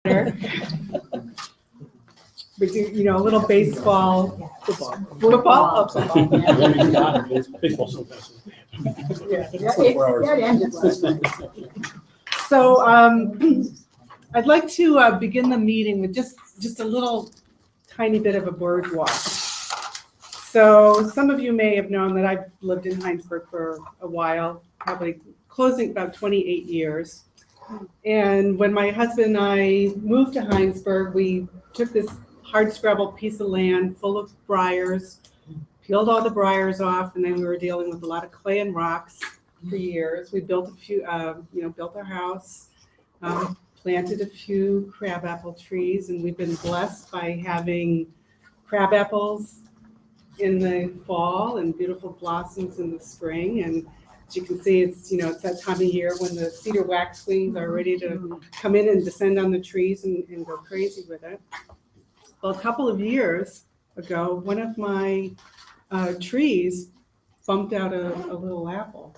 We do, a little baseball, football. Baseball so fast. It ended last night. So I'd like to begin the meeting with just a little tiny bit of a bird watch. So some of you may have known that I've lived in Heinsberg for a while, probably closing about 28 years. And when my husband and I moved to Heinsberg, we took this hardscrabble piece of land full of briars, peeled all the briars off, and then we were dealing with a lot of clay and rocks for years. We built a few, built our house, planted a few crabapple trees, and we've been blessed by having crabapples in the fall and beautiful blossoms in the spring. And as you can see, it's that time of year when the cedar waxwings are ready to come in and descend on the trees and go crazy with it. Well, a couple of years ago, one of my trees bumped out a little apple.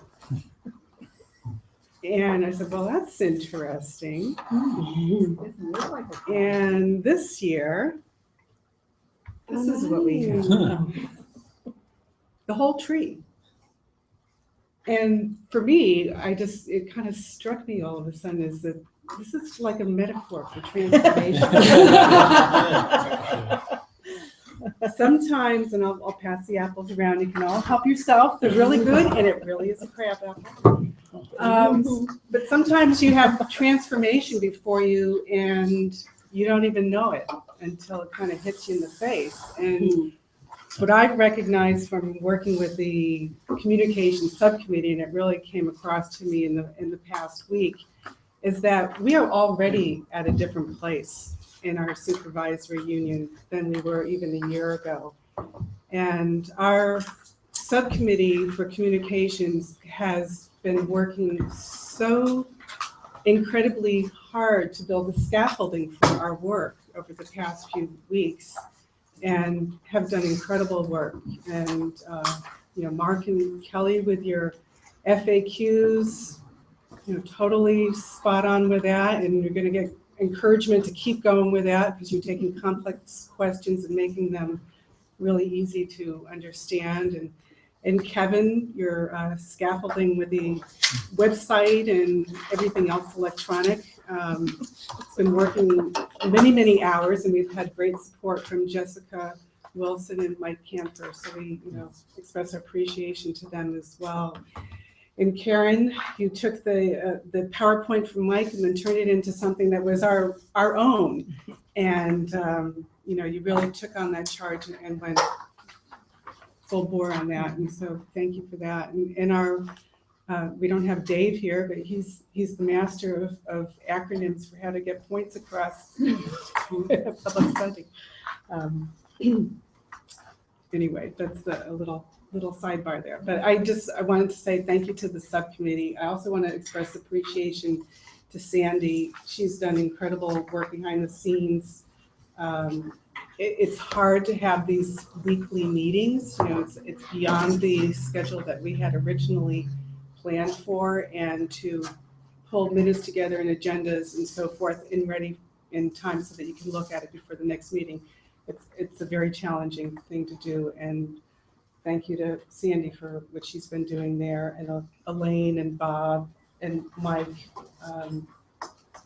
And I said, well, that's interesting. And this year, this is what we have. The whole tree. And for me, it kind of struck me all of a sudden is that this is like a metaphor for transformation. Sometimes, and I'll pass the apples around, you can all help yourself. They're really good, and it really is a crab apple. But sometimes you have transformation before you, and you don't even know it until it kind of hits you in the face. And what I've recognized from working with the communications subcommittee, and it really came across to me in the past week, is that we are already at a different place in our supervisory union than we were even a year ago. And our subcommittee for communications has been working so incredibly hard to build the scaffolding for our work over the past few weeks and have done incredible work. And Mark and Kelly with your FAQs, totally spot on with that, and you're going to get encouragement to keep going with that because you're taking complex questions and making them really easy to understand. And Kevin, your scaffolding with the website and everything else electronic. It's been working many, many hours, and we've had great support from Jessica Wilson and Mike Camper. So we, express our appreciation to them as well. And Karen, you took the PowerPoint from Mike and then turned it into something that was our own. And, you really took on that charge and went full bore on that. And so thank you for that. And we don't have Dave here, but he's the master of acronyms for how to get points across public funding. Anyway, that's a little sidebar there. But I wanted to say thank you to the subcommittee. I also want to express appreciation to Sandy. She's done incredible work behind the scenes. It's hard to have these weekly meetings. It's beyond the schedule that we had originally planned for, and to pull minutes together and agendas and so forth in ready in time so that you can look at it before the next meeting. It's a very challenging thing to do, and thank you to Sandy for what she's been doing there, and Elaine and Bob and Mike.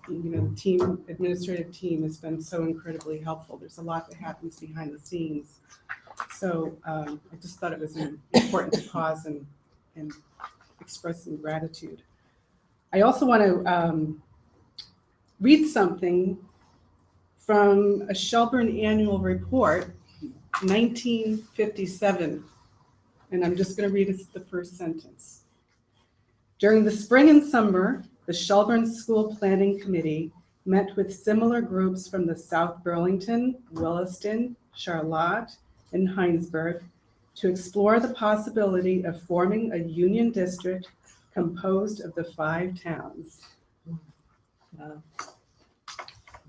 The administrative team has been so incredibly helpful. There's a lot that happens behind the scenes. So I just thought it was important to pause and express some gratitude. I also want to read something from a Shelburne annual report, 1957. And I'm just going to read the first sentence. During the spring and summer, the Shelburne School Planning Committee met with similar groups from the South Burlington, Williston, Charlotte, and Heinsberg to explore the possibility of forming a union district composed of the 5 towns.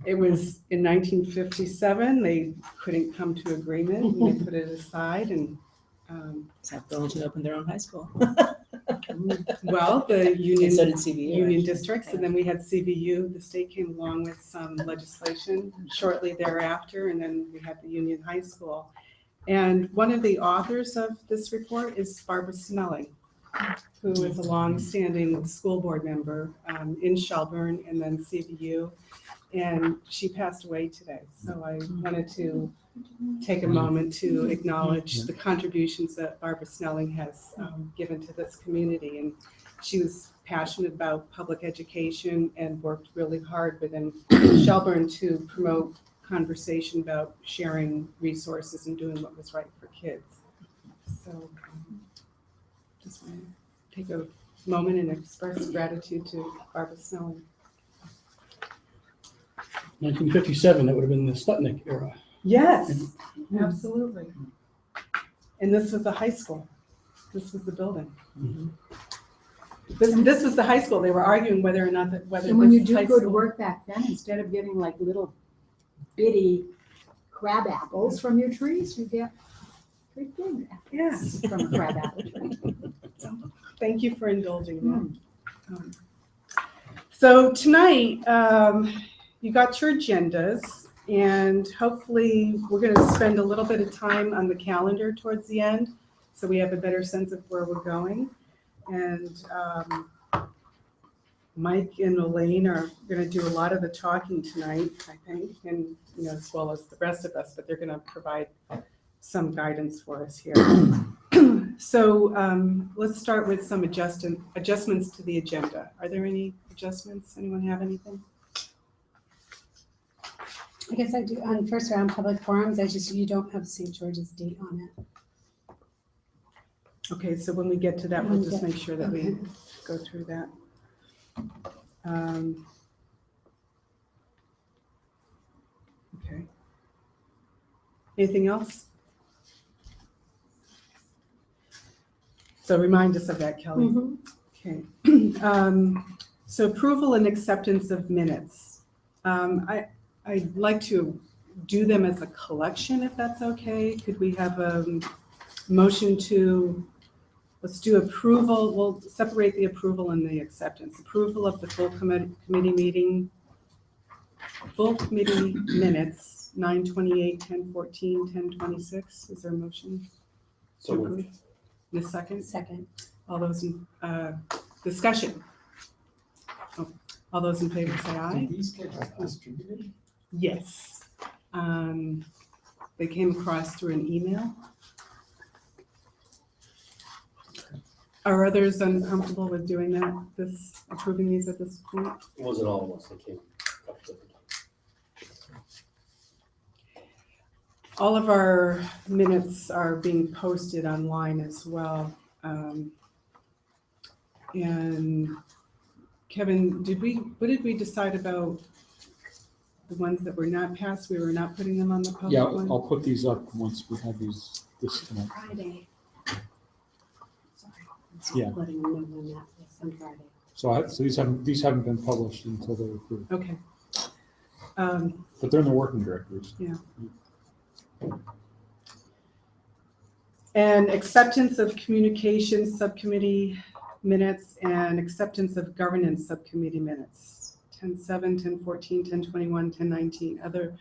It was in 1957. They couldn't come to agreement, and they put it aside. And South Burlington opened their own high school. Well, the And so union did CBU. union actually. districts, and then we had CBU. The state came along with some legislation shortly thereafter, and then we had the union high school. And one of the authors of this report is Barbara Snelling, who is a longstanding school board member in Shelburne and then CBU. And she passed away today. So I wanted to take a moment to acknowledge the contributions that Barbara Snelling has given to this community. And she was passionate about public education and worked really hard within Shelburne to promote conversation about sharing resources and doing what was right for kids. So just want to take a moment and express gratitude to Barbara Snelling. 1957, that would have been the Sputnik era. Yes, absolutely. And this was the high school. This was the building. Mhm. This was the high school. They were arguing whether or not whether And when you this do high good school- work back then, instead of getting like little bitty crab apples from your trees, you get big apples Yes. from a crab apple tree. Thank you for indulging that. So tonight, you got your agendas, and hopefully we're going to spend a little bit of time on the calendar towards the end, so we have a better sense of where we're going. And Mike and Elaine are going to do a lot of the talking tonight, I think, and as well as the rest of us, but they're going to provide some guidance for us here. So let's start with some adjustments to the agenda. Are there any adjustments? Anyone have anything? I guess I do, on first round public forums, you don't have St. George's date on it. Okay, so when we get to that, we'll just make sure that we Okay. go through that. Okay. Anything else? So remind us of that, Kelly. Mhm. Okay. So approval and acceptance of minutes. I'd like to do them as a collection, if that's okay. Could we have a motion to, let's do approval, we'll separate the approval and the acceptance. Approval of the full committee meeting, full committee minutes, 9/28, 10/14, 10/26. Is there a motion? So to moved. approve? In a second? Second. All those in, discussion? Oh, all those in favor say aye. Did these get distributed? Yes. They came across through an email. Are others uncomfortable with doing that, approving these at this point? It wasn't all at once, they came a couple different times. All of our minutes are being posted online as well. And Kevin, what did we decide about the ones that were not passed? We were not putting them on the public Yeah, one? I'll put these up once we have these, this tonight. Friday. Sorry. Yeah. Letting them know when that was on Friday. So these haven't been published until they're approved, Okay. but they're in the working directories. And acceptance of communications subcommittee minutes and acceptance of governance subcommittee minutes. 10/7, 10/14, 10/21, 10/19.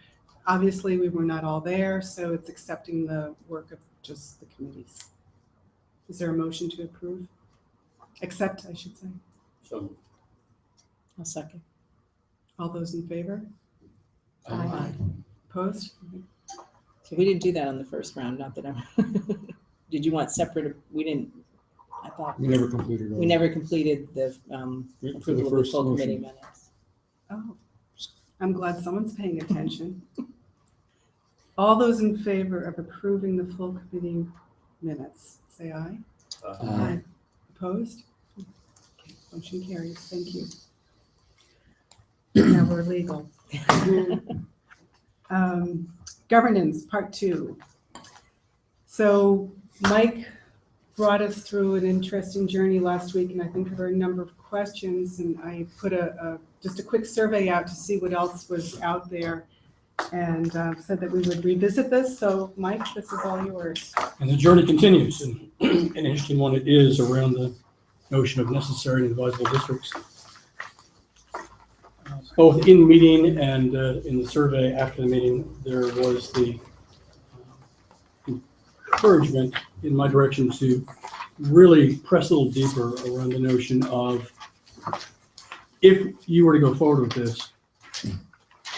Obviously, we were not all there, so it's accepting the work of just the committees. Is there a motion to approve? Accept, I should say. So I'll second. All those in favor? Aye. Opposed? So we didn't do that on the first round, not that I'm, did you want separate, we didn't, I thought, We never completed it. we never completed the For the approval of the first full motion. committee minutes. Oh, I'm glad someone's paying attention. All those in favor of approving the full committee minutes, say aye. Aye. Opposed? Okay, motion carries. Thank you. Now we're legal. Governance, part 2. So Mike brought us through an interesting journey last week, and I think there were a number of questions, and I put just a quick survey out to see what else was out there, and said that we would revisit this. So Mike, this is all yours. And the journey continues, and an interesting one it is around the notion of necessary and advisable districts. Both in the meeting and in the survey after the meeting, there was the encouragement in my direction to really press a little deeper around the notion of, if you were to go forward with this,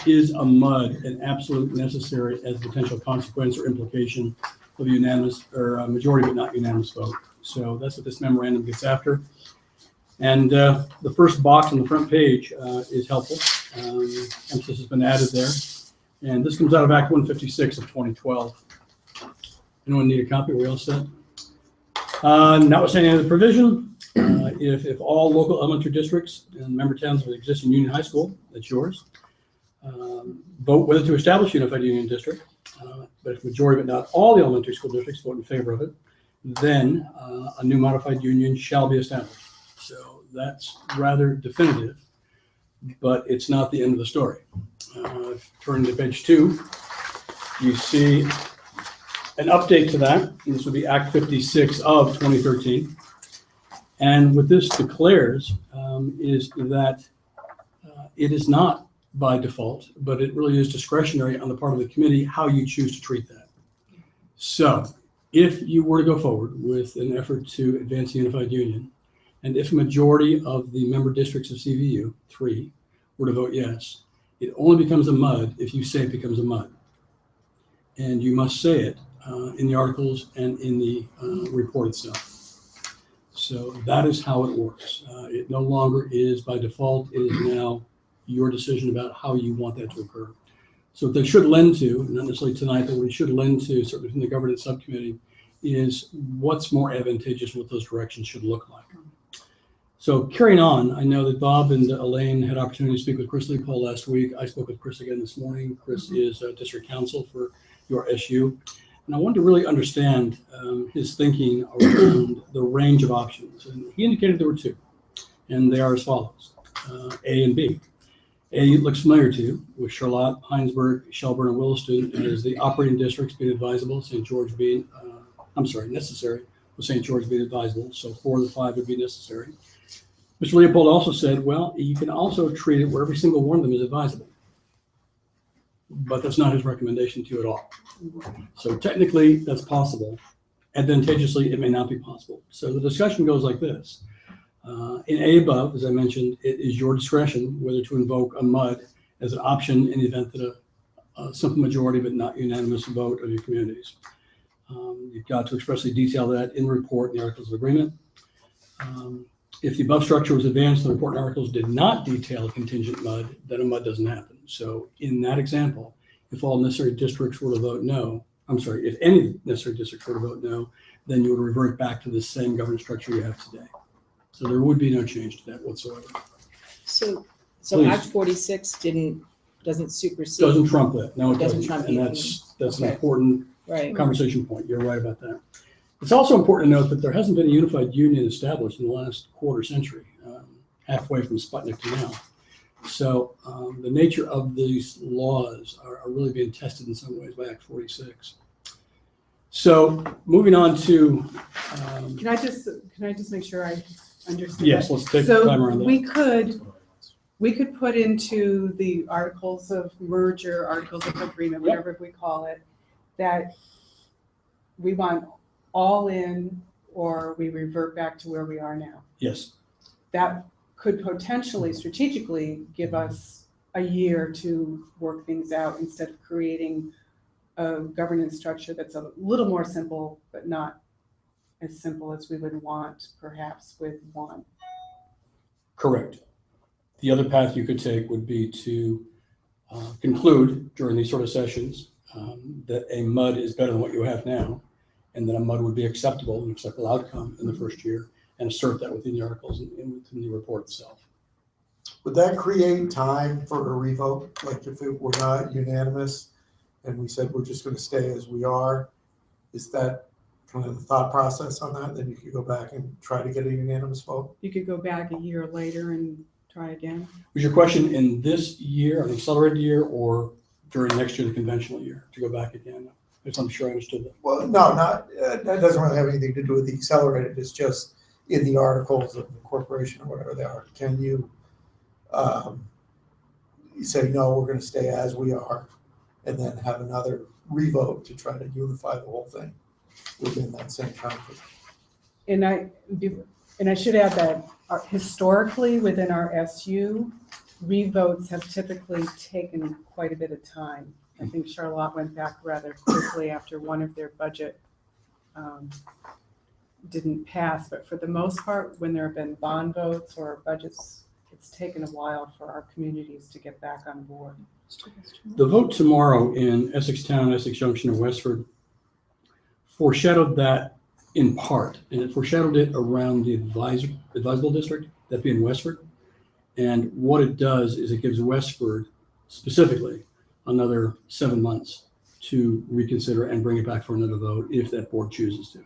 is a MUD an absolute necessary as a potential consequence or implication of a unanimous or a majority but not unanimous vote? So that's what this memorandum gets after. And the first box on the front page is helpful. Emphasis has been added there. And this comes out of Act 156 of 2012. Anyone need a copy? Are we all set? Notwithstanding the provision, if all local elementary districts and member towns of the existing Union High School, that's yours, vote whether to establish a unified union district, but if majority but not all the elementary school districts vote in favor of it, then a new modified union shall be established. So that's rather definitive, but it's not the end of the story. Turning to page 2, you see an update to that. This would be Act 56 of 2013. And what this declares is that it is not by default, but it really is discretionary on the part of the committee how you choose to treat that. So if you were to go forward with an effort to advance the unified union, and if a majority of the member districts of CVU, 3, were to vote yes, it only becomes a MUD if you say it becomes a MUD. And you must say it in the articles and in the report itself. So that is how it works. It no longer is by default. It is now your decision about how you want that to occur. So what they should lend to, not necessarily tonight, but what we should lend to, certainly from the governance subcommittee, is what's more advantageous, what those directions should look like. So carrying on, I know that Bob and Elaine had opportunity to speak with Chris Leopold last week. I spoke with Chris again this morning. Chris is district counsel for your SU. And I wanted to really understand his thinking around the range of options. And he indicated there were 2, and they are as follows, A and B. A looks familiar to you, with Charlotte, Heinsberg, Shelburne, and Williston as the operating districts being advisable, St. George being, necessary, with St. George being advisable. So 4 of the 5 would be necessary. Mr. Leopold also said, well, you can also treat it where every single one of them is advisable. But that's not his recommendation to you at all. So technically, that's possible. Advantageously, it may not be possible. So the discussion goes like this. In A above, as I mentioned, it is your discretion whether to invoke a MUD as an option in the event that a simple majority but not unanimous vote of your communities. You've got to expressly detail that in the report and the Articles of Agreement. If the above structure was advanced, the report and articles did not detail a contingent MUD, then a MUD doesn't happen. So in that example, if all necessary districts were to vote no, if any necessary districts were to vote no, then you would revert back to the same governance structure you have today. So there would be no change to that whatsoever. So Please. Act 46 doesn't supersede. Doesn't trump that. No, it Doesn't doesn't. trump And it. that's an Okay. important Right. conversation point. You're right about that. It's also important to note that there hasn't been a unified union established in the last quarter century, halfway from Sputnik to now. So the nature of these laws are really being tested in some ways by Act 46. So moving on to. Can I just make sure I understand? Yes, let's take the time So around that. we could put into the articles of merger, articles of agreement, whatever we call it, that we want all in, or we revert back to where we are now. Yes. That could potentially strategically give us a year to work things out instead of creating a governance structure that's a little more simple, but not as simple as we would want perhaps with one. Correct. The other path you could take would be to conclude during these sort of sessions that a MUD is better than what you have now, and that a MUD would be acceptable, an acceptable outcome in the first year, and assert that within the articles and within the report itself. Would that create time for a revote? Like if it were not unanimous and we said we're just going to stay as we are, is that kind of the thought process on that? Then you could go back and try to get a unanimous vote? You could go back a year later and try again. Was your question in this year, an accelerated year, or during next year, the conventional year, to go back again? I'm sure I understood that. Well, no, not that doesn't really have anything to do with the accelerated. It's just in the articles of incorporation or whatever they are, can you say, no, we're gonna stay as we are, and then have another revote to try to unify the whole thing within that same time frame? And I should add that historically, within our SU, revotes have typically taken quite a bit of time. I think Charlotte went back rather quickly after one of their budget didn't pass, but for the most part, when there have been bond votes or budgets, it's taken a while for our communities to get back on board. The vote tomorrow in Essex Town, Essex Junction, and Westford foreshadowed that in part, and it foreshadowed it around the advisable district, that being Westford. And what it does is it gives Westford specifically another 7 months to reconsider and bring it back for another vote if that board chooses to.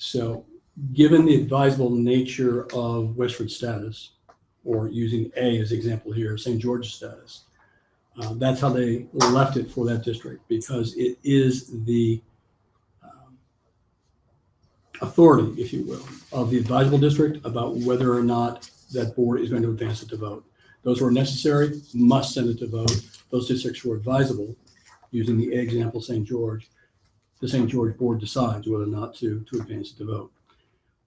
So given the advisable nature of Westford status, or using A as example here, St. George's status, that's how they left it for that district, because it is the authority, if you will, of the advisable district about whether or not that board is going to advance it to vote. Those who are necessary must send it to vote. Those districts who are advisable, using the example St. George, the St. George board decides whether or not to advance it to vote.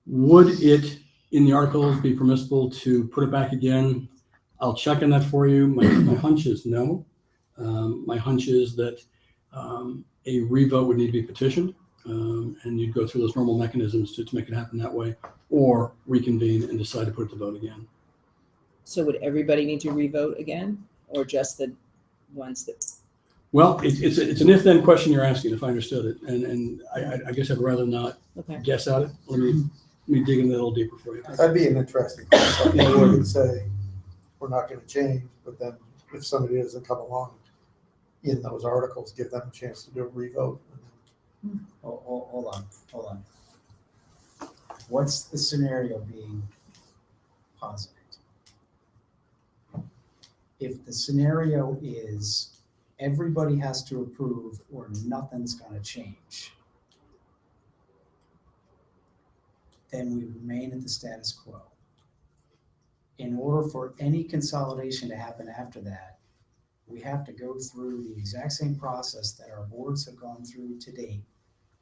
Would it, in the articles, be permissible to put it back again? I'll check on that for you. My hunch is no. My hunch is that a revote would need to be petitioned, and you'd go through those normal mechanisms to make it happen that way, or reconvene and decide to put it to vote again. So would everybody need to revote again, or just the ones that? Well, it's an if-then question you're asking, if I understood it, and I guess I'd rather not Okay. guess at it. Let me dig in that a little deeper for you. That'd be an interesting concept. They would say, we're not gonna change, but then if somebody doesn't come along in those articles, give them a chance to do a revote. Hold on. What's the scenario being posited? If the scenario is everybody has to approve or nothing's gonna change, then we remain at the status quo. In order for any consolidation to happen after that, we have to go through the exact same process that our boards have gone through to date,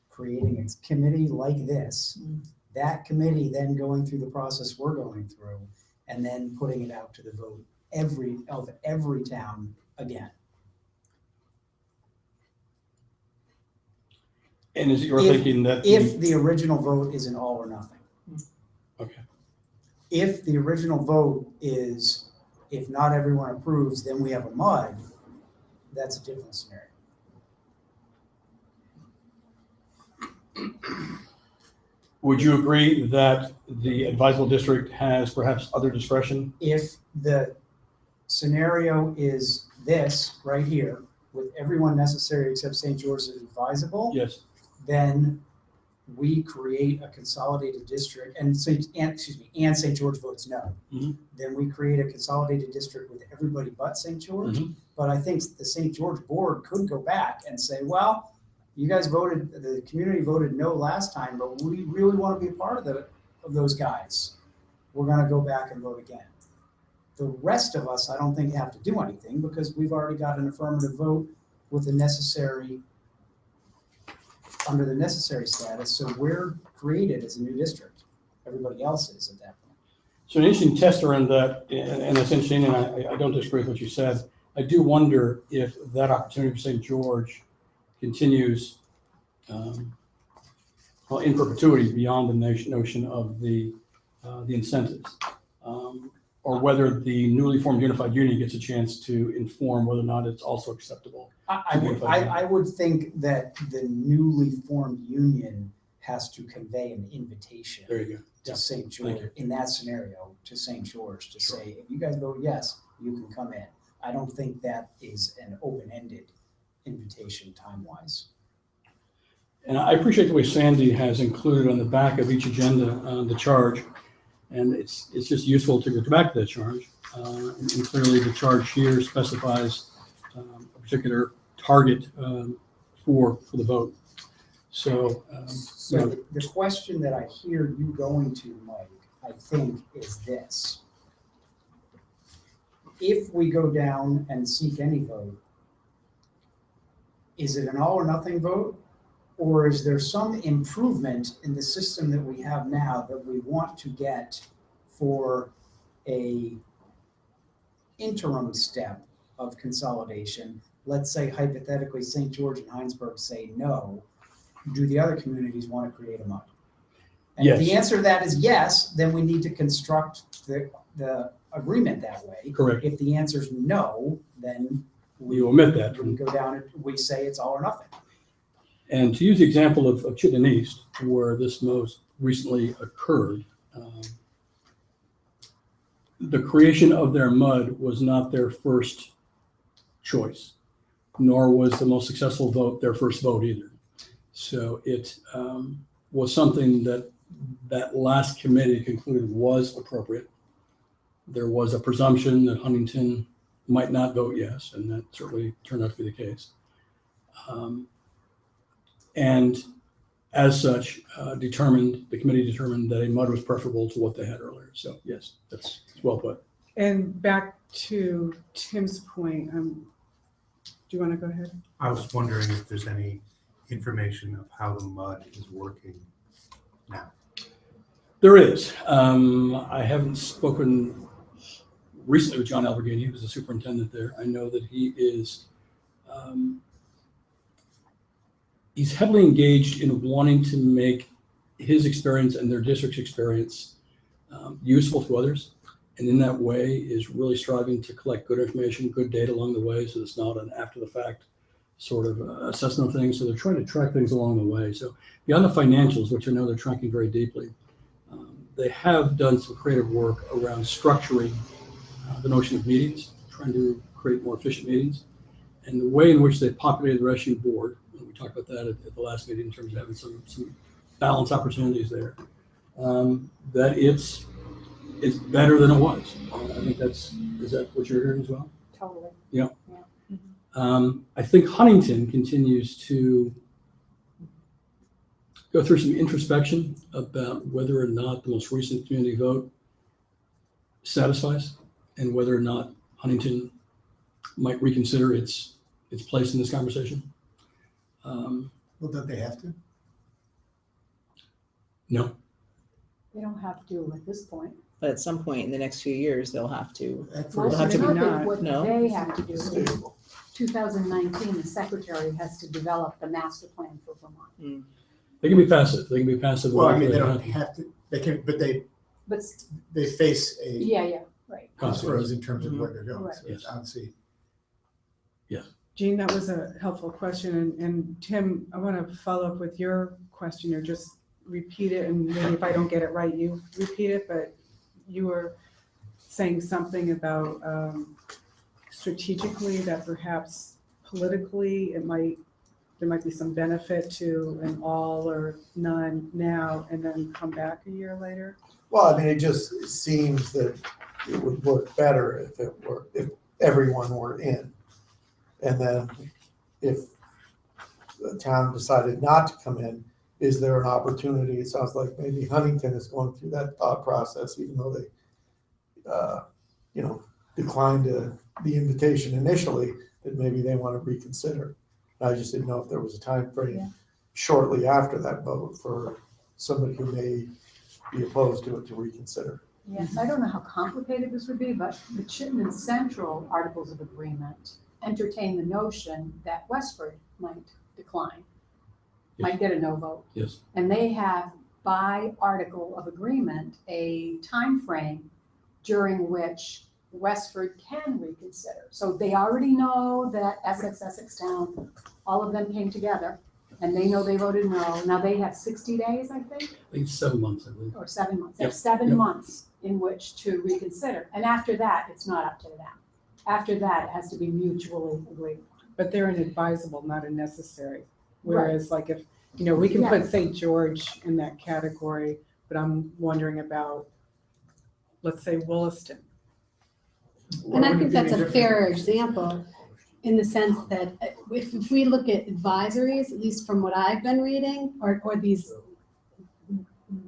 creating a committee like this, that committee then going through the process we're going through, and then putting it out to the vote every town again. And is it you're thinking that If the original vote is an all or nothing. okay. If the original vote is, if not everyone approves, then we have a mud, that's a different scenario. Would you agree that the advisable district has perhaps other discretion? If the scenario is this right here, with everyone necessary except St. George's is advisable, Yes. then we create a consolidated district, and St. George votes no. Mhm. Then we create a consolidated district with everybody but St. George. Mhm. But I think the St. George board could go back and say, well, you guys voted, the community voted no last time, but we really want to be a part of those guys. We're going to go back and vote again. The rest of us, I don't think have to do anything because we've already got an affirmative vote with the necessary, under the necessary status. So we're created as a new district. Everybody else is at that point. So an interesting test around that, and that's interesting, and I don't disagree with what you said. I do wonder if that opportunity for St. George continues well, in perpetuity beyond the notion of the incentives, or whether the newly formed unified union gets a chance to inform whether or not it's also acceptable. I would think that the newly formed union has to convey an invitation There you go. to St. George in that scenario, to St. George to say, if you guys vote yes, you can come in. I don't think that is an open-ended invitation time-wise. And I appreciate the way Sandy has included on the back of each agenda the charge, and it's just useful to go back to that charge. And clearly, the charge here specifies a particular target for the vote. So, So the question that I hear you going to, Mike, I think is this. If we go down and seek any vote, is it an all or nothing vote? Or is there some improvement in the system that we have now that we want to get for a interim step of consolidation? Let's say hypothetically, St. George and Heinsberg say no. Do the other communities want to create a MUD? And if the Yes. answer to that is yes, then we need to construct the agreement that way. correct. If the answer is no, then We omit that. we go down and we say it's all or nothing. And to use the example of Chittenden East, where this most recently occurred, the creation of their MUD was not their first choice, nor was the most successful vote their first vote either. So it was something that that last committee concluded was appropriate. There was a presumption that Huntington might not vote yes, and that certainly turned out to be the case. And as such, the committee determined that a MUD was preferable to what they had earlier. So yes, that's well put. And back to Tim's point, do you want to go ahead? I was wondering if there's any information of how the MUD is working now. There is. I haven't spoken recently with John Alberghini, who's the superintendent there. I know that he is he's heavily engaged in wanting to make his experience and their district's experience useful to others. And in that way is really striving to collect good information, good data along the way, so it's not an after the fact sort of assessment of things. So they're trying to track things along the way. So beyond the financials, which I know they're tracking very deeply, they have done some creative work around structuring the notion of meetings, trying to create more efficient meetings. And the way in which they populated the rescue board, and we talked about that at the last meeting in terms of having some balance opportunities there, that it's better than it was. I think is that what you're hearing as well? Totally. Yeah. Yeah. I think Huntington continues to go through some introspection about whether or not the most recent community vote satisfies and whether or not Huntington might reconsider its place in this conversation. Well, don't they have to? No. They don't have to at this point. But at some point in the next few years, they'll have to. That's Well, They'll have to I be think not. what No. they have to do is Stable. 2019, the secretary has to develop the master plan for Vermont. They can be passive. They can be passive. Well, I mean, they don't have to, they can, but they But, face a yeah, right. crossroads in terms of where they're going. Right. So it's obviously, Jean, that was a helpful question. And Tim, I want to follow up with your question or just repeat it. And maybe if I don't get it right, you repeat it. But you were saying something about strategically that perhaps politically there might be some benefit to an all or none now and then come back a year later. Well, I mean, it just seems that it would work better if everyone were in. And then if the town decided not to come in, is there an opportunity? It sounds like maybe Huntington is going through that thought process, even though they, declined the invitation initially, that maybe they want to reconsider. I just didn't know if there was a time frame shortly after that vote for somebody who may be opposed to it to reconsider. Yes, I don't know how complicated this would be, but the Chittenden Central Articles of Agreement entertain the notion that Westford might decline, might get a no vote. Yes. And they have, by article of agreement, a time frame during which Westford can reconsider. So they already know that Essex Town, all of them came together, and they know they voted no. Now they have 60 days, I think, I think 7 months, I believe. or 7 months. They have Yep. 7 Yep. months in which to reconsider. And after that, it's not up to them. After that, it has to be mutually agreed upon. But they're an advisable, not a necessary. Whereas like if, we can put St. George in that category, but I'm wondering about, let's say Williston. And I think that's a fair example. in the sense that if we look at advisories, at least from what I've been reading, or these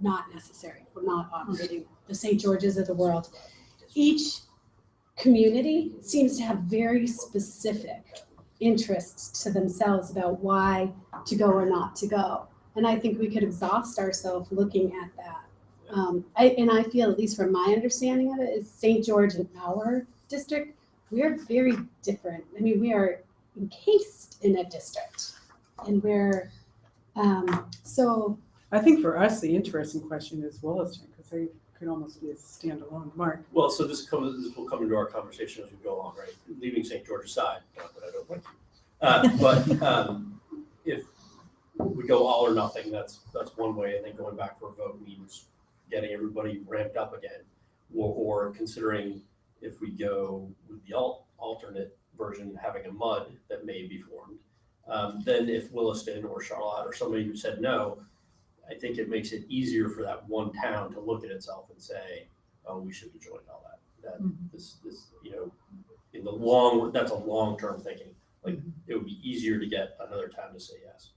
not necessary, we're not operating the St. George's of the world, each community seems to have very specific interests to themselves about why to go or not to go. And I think we could exhaust ourselves looking at that. I feel, at least from my understanding of it, is St. George in our district, we are very different. I mean, we are encased in a district, and we're so. I think for us, the interesting question is Williston, because they could almost be a standalone. Mark. Well, so this will come into our conversation as we go along, right? Leaving St. George aside, not that I don't like you. But if we go all or nothing, that's one way. And then going back for a vote means getting everybody ramped up again, or considering if we go with the alternate version, having a MUD that may be formed. Then if Williston or Charlotte or somebody who said no, I think it makes it easier for that one town to look at itself and say, oh, we should have joined all that. This, in the that's a long-term thinking. Like, it would be easier to get another town to say yes.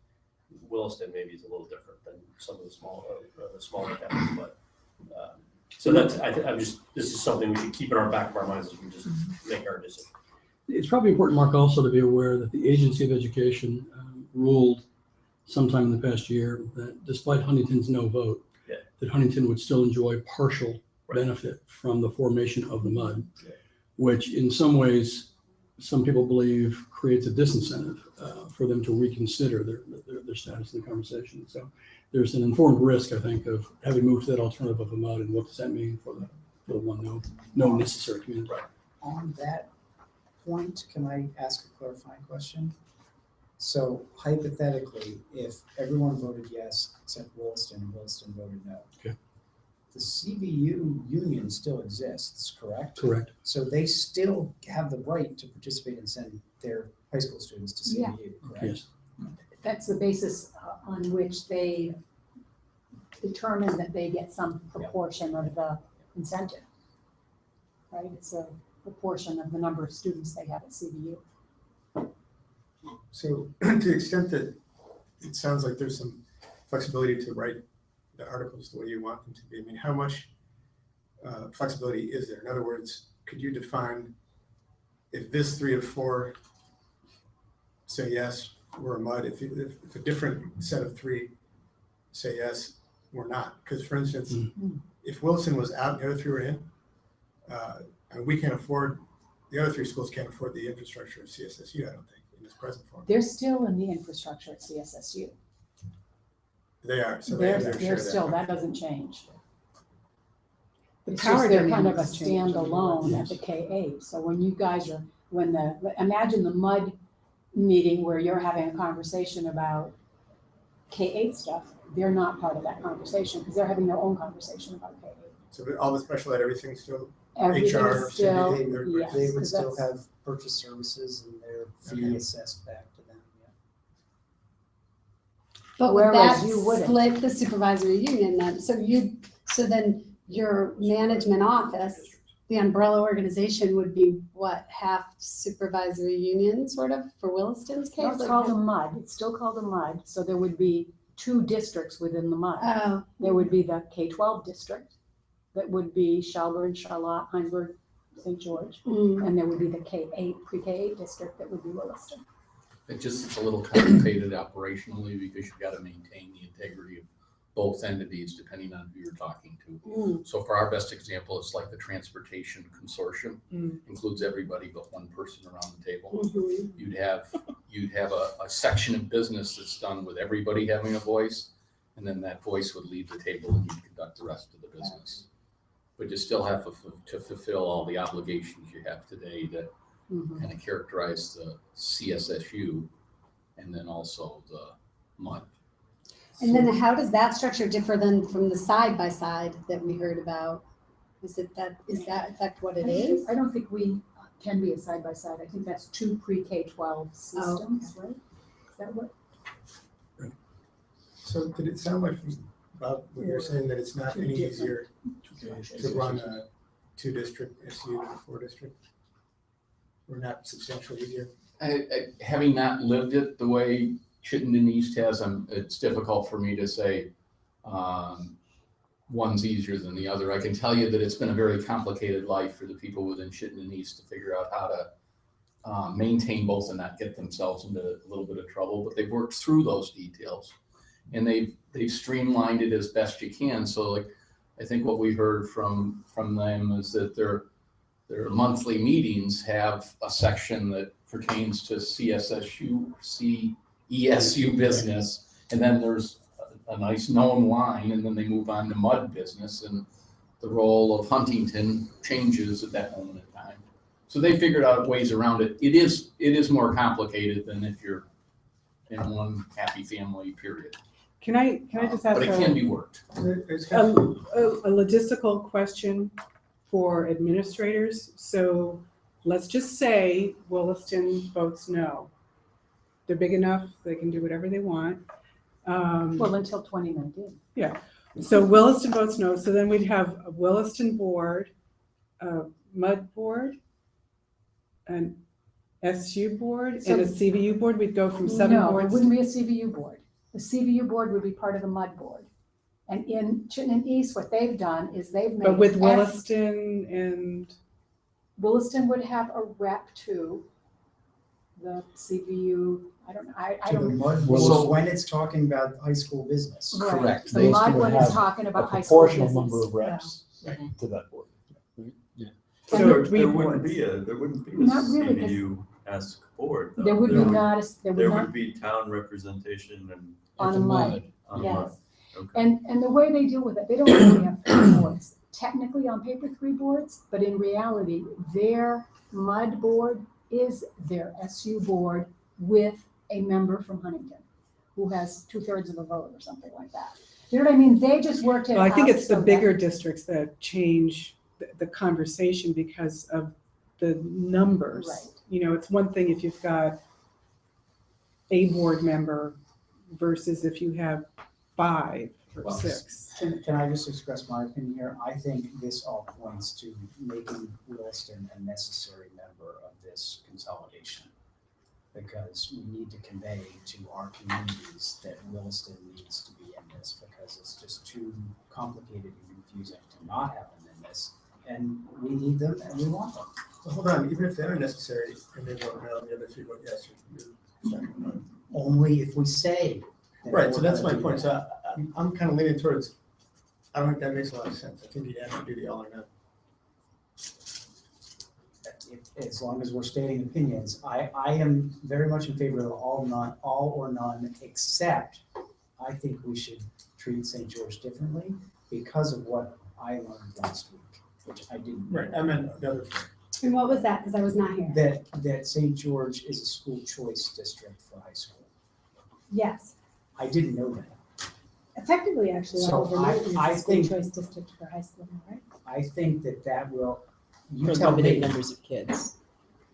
Williston maybe is a little different than some of the smaller towns, but so that's, this is something we should keep in our back of our minds as we just make our decision. It's probably important, Mark, also to be aware that the Agency of Education ruled sometime in the past year that despite Huntington's no vote, that Huntington would still enjoy partial benefit from the formation of the MUD, which in some ways, some people believe creates a disincentive for them to reconsider their status in the conversation. So there's an informed risk, I think, of having moved to that alternative of a MUD, and what does that mean for the one no necessary community. Right. On that point, can I ask a clarifying question? So hypothetically, if everyone voted yes except Williston and Williston voted no, the CVU union still exists, correct? Correct. So they still have the right to participate and send their high school students to CVU, correct? Yes. That's the basis on which they determine that they get some proportion of the incentive, right? It's a proportion of the number of students they have at CVU. So to the extent that it sounds like there's some flexibility to write the articles the way you want them to be, I mean, how much flexibility is there? In other words, could you define if this 3 of 4 say yes, we're a MUD, if a different set of 3 say yes, we're not? Because for instance, if Wilson was out and the other 3 were in, and we can't afford, the other 3 schools can't afford the infrastructure of CSSU, I don't think, in this present form. They're still in the infrastructure at CSSU. They are, so they have their share They're of that. still, that doesn't change. The It's power just they're kind of a dynamics change. standalone at the K-8. So when you guys are, imagine the MUD meeting where you're having a conversation about K-8 stuff. They're not part of that conversation because they're having their own conversation about K-8. So all the special ed, everything's still Everything's HR, still, CBA, yes, They would 'cause still that's- have purchase services and their fee Okay. assessed back to them, yeah. But would Whereas that you wouldn't. split the supervisory union then? So then your management office, the umbrella organization would be what, half supervisory union sort of for Williston's case? No, it's Like called a half- MUD. It's still called a MUD. So there would be 2 districts within the MUD. Oh, There would be the K-12 district that would be Shelburne, Charlotte, Heinsberg, St. George. And there would be the K-8, pre-K-8 district that would be Williston. It just is a little complicated operationally because you've got to maintain the integrity of both entities depending on who you're talking to. So for our best example, it's like the transportation consortium, includes everybody but one person around the table. You'd have a section of business that's done with everybody having a voice, and then that voice would leave the table and you'd conduct the rest of the business. But you still have to fulfill all the obligations you have today that kind of characterize the CSSU and then also the MUD. and then how does that structure differ then from the side by side that we heard about? Is that in fact what it is? I don't think we can be a side-by-side. I think that's 2 pre-K-12 systems, right? Is that what? So did it sound like, Bob, when you're saying that it's not any easier to run a 2-district SU than a 4-district? Or not substantially easier? Having not lived it the way Chittenden East has, it's difficult for me to say one's easier than the other. I can tell you that it's been a very complicated life for the people within Chittenden East to figure out how to maintain both and not get themselves into a little bit of trouble. But they've worked through those details, and they've streamlined it as best you can. So, like, I think what we heard from them is that their monthly meetings have a section that pertains to CSSU, CESU business, and then there's a nice known line, and then they move on to mud business, and the role of Huntington changes at that moment in time. So they figured out ways around it. It is more complicated than if you're in one happy family period. Can I just ask But it can be worked. a logistical question for administrators? So let's just say Williston votes no. They're big enough, they can do whatever they want. Well, until 2019. Yeah, so Williston votes no, so then we'd have a Williston board, a MUD board, an SU board, and a CVU board. We'd go from 7 No, it boards. wouldn't be a CVU board. The CVU board would be part of the MUD board. And in Chittenden East, what they've done is they've made. But with Williston and. Williston would have a rep to the CVU, I don't know, I To the don't. mud board, so when it's talking about high school business. Right. Correct. The They MUD would one is have talking A about high school business. proportional number of Yeah. reps to that board. And So the three there wouldn't boards. be a Not really, 'cause CVU-esque board, though. There would be not, there There would would not, be town representation and on MUD, on yes. MUD. Okay. And the way they deal with it, they don't really have 3 boards. Technically on paper 3 boards, but in reality, their MUD board is their SU board with a member from Huntington who has 2/3 of a vote or something like that. You know what I mean? They just worked it out. Well, I think it's the so bigger that- districts that change the conversation because of the numbers. Right. You know, it's one thing if you've got a board member versus if you have 5 or Well, 6. Can I just express my opinion here? I think this all points to making Williston a necessary member of this consolidation. Because we need to convey to our communities that Williston needs to be in this, because it's just too complicated and confusing to not have them in this. And we need them and we want them. Well, hold on, even if they are necessary and they vote no, and the other 3 vote yes, you're stuck with no. Only if we say. that Right, so we're that's my gonna do point. that. So I'm kind of leaning towards, I don't think that makes a lot of sense. I think you'd have to do the all or none. As long as we're stating opinions, I am very much in favor of all or none, except I think we should treat St. George differently because of what I learned last week, which I didn't. Right, I meant the other. And what was that? Because I was not here. That St. George is a school choice district for high school. Yes, I didn't know that. effectively, actually, So all of Vermont is I a school think- choice district for high school, right? I think that will, you For tell limited me, numbers of kids.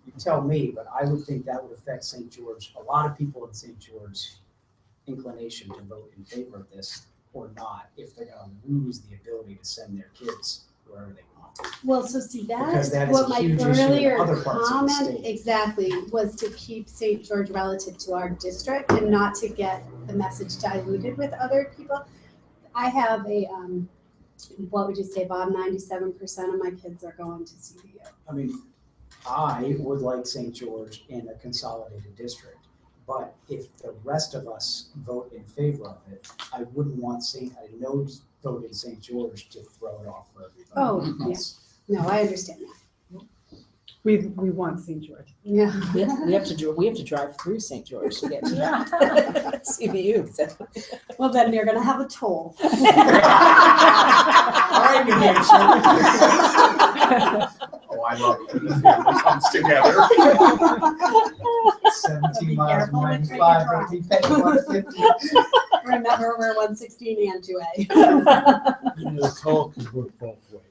you tell me, but I would think that would affect St. George, a lot of people in St. George inclination to vote in favor of this or not, if they're gonna lose the ability to send their kids wherever they want. Well, so see, Because that's that is what a my huge issue in earlier other parts of the comment state. exactly was to keep St. George relative to our district and not to get the message diluted with other people. I have a, what would you say, Bob, 97% of my kids are going to CVU. I mean, I would like St. George in a consolidated district, but if the rest of us vote in favor of it, I wouldn't want a no vote in St. George to throw it off for everybody. Oh, yeah. else. No, I understand that. We want St. George. Yeah. We have to drive through St. George to get to CVU. So. Well, then you're gonna have a toll. All right, New Hampshire. Oh, I love it when the family comes together. 17 miles, careful which way you 95, drive. but you pay 150. Remember, we're 116 and 2A. You know, the call can work both ways.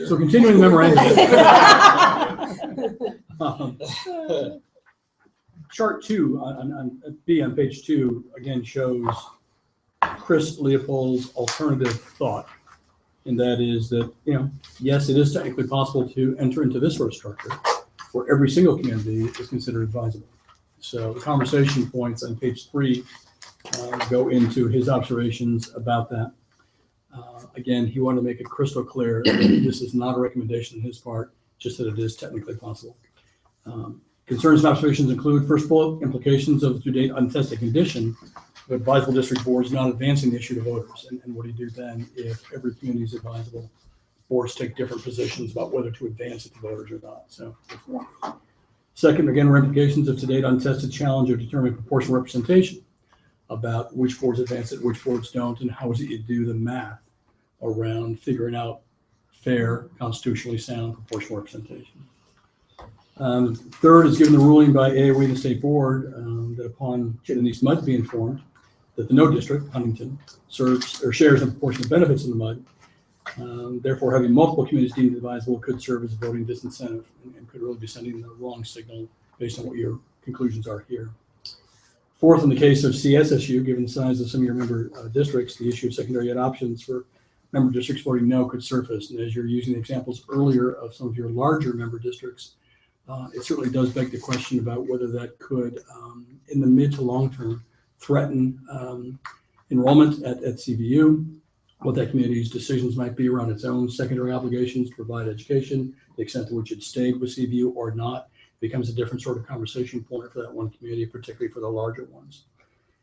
So continuing the memorandum. Chart 2 on B on page 2 again shows Chris Leopold's alternative thought. And that is that, yes, it is technically possible to enter into this sort of structure where every single community is considered advisable. So the conversation points on page 3 go into his observations about that. Again, he wanted to make it crystal clear that this is not a recommendation on his part, just that it is technically possible. Concerns and observations include, first bullet, implications of the to-date untested condition of advisable district boards not advancing the issue to voters. And what do you do then if every community is advisable? Boards take different positions about whether to advance it to voters or not. So, second, again, implications of to-date untested challenge or determine proportional representation about which boards advance it, which boards don't, and how is it you do the math around figuring out fair, constitutionally sound proportional representation. Third is given the ruling by AOE and the state board that upon getting East Mud to be informed that the no district, Huntington, serves or shares the proportionate benefits in the mud. Therefore, having multiple communities deemed advisable could serve as a voting disincentive and could really be sending the wrong signal based on what your conclusions are here. Fourth, in the case of CSSU, given the size of some of your member districts, the issue of secondary options for member districts voting no could surface. And as you're using the examples earlier of some of your larger member districts, it certainly does beg the question about whether that could, in the mid to long term, threaten enrollment at CVU, what that community's decisions might be around its own secondary obligations to provide education, the extent to which it stayed with CVU or not, becomes a different sort of conversation point for that one community, particularly for the larger ones.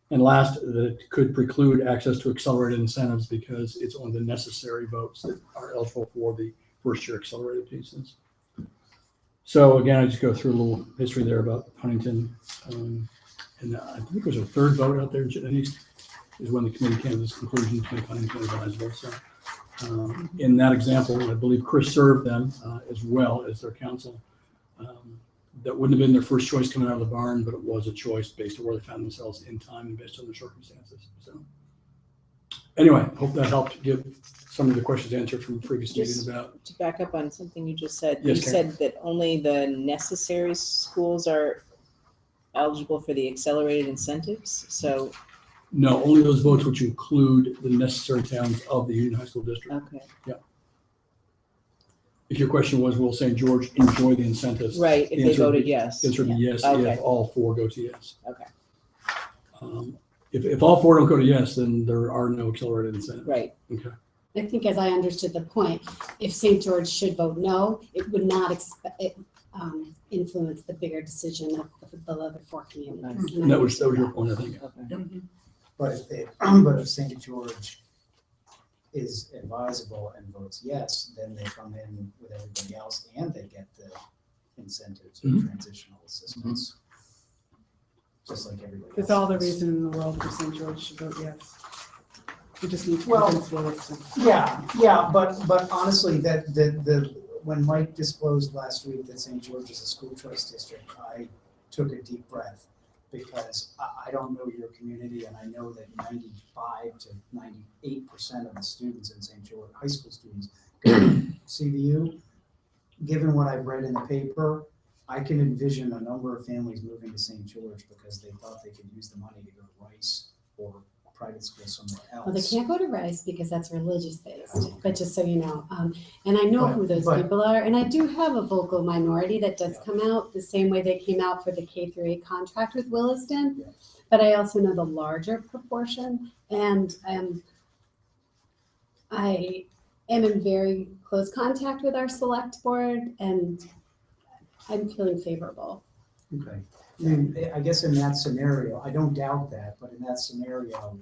And last, that it could preclude access to accelerated incentives because it's only the necessary votes that are eligible for the first year accelerated pieces. So again, I just go through a little history there about Huntington. And I think there's a third vote out there in Chittenden East is when the committee came to this conclusion to make Huntington advisable. So in that example, I believe Chris served them as well as their counsel. That wouldn't have been their first choice coming out of the barn, but it was a choice based on where they found themselves in time and based on their circumstances. So anyway, hope that helped give some of the questions answered from the previous meeting about. To back up on something you just said, Yes, you said that only the necessary schools are eligible for the accelerated incentives. So No, only those votes which include the necessary towns of the Union High School District. okay, If your question was, will St. George enjoy the incentives? right? If The they answer would voted be- yes. The answer would be yes, Okay. if all 4 go to yes. Okay, If all 4 don't go to yes, then there are no accelerated incentives. right. Okay. I think as I understood the point, if St. George should vote no, it would not influence the bigger decision of the other 4 communities. And that was your point, I think. Okay. But if St. George is advisable and votes yes, then they come in with everybody else and they get the incentives of Mhm. transitional assistance. Just like everybody else. It's all the does. reason in the world for St. George should vote yes. We just need to Well, convince Williston. Yeah, but honestly, when Mike disclosed last week that St. George is a school choice district, I took a deep breath because I don't know your community and I know that 95 to 98% of the students in St. George, high school students, go to CVU. Given what I've read in the paper, I can envision a number of families moving to St. George because they thought they could use the money to go to Rice or private school somewhere else. Well, they can't go to Rice because that's religious based, but just so you know. And I know who those But- people are, and I do have a vocal minority that does come out the same way they came out for the K-8 contract with Williston. Yeah. But I also know the larger proportion, and I am in very close contact with our select board, and I'm feeling favorable. Okay. I mean, I guess in that scenario, I don't doubt that, but in that scenario,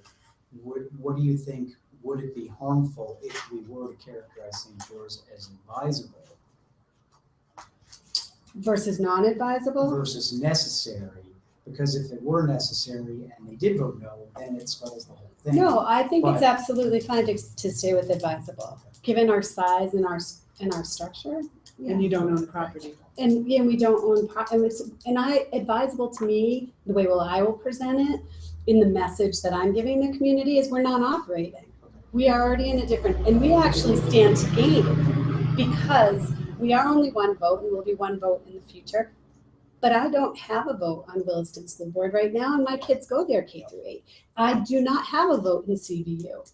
what do you think, would it be harmful if we were to characterize St. George as advisable Versus non-advisable? versus necessary? Because if it were necessary and they did vote no, then it spells the whole thing. No, I think it's But- absolutely fine to stay with advisable, given our size and our structure. And you don't own property. And yeah, we don't own, advisable to me, the way I will present it, in the message that I'm giving the community is we're not operating. We are already in a different, and we actually stand to gain because we are only one vote and will be one vote in the future. But I don't have a vote on Williston School Board right now, and my kids go there K-8. I do not have a vote in CVU,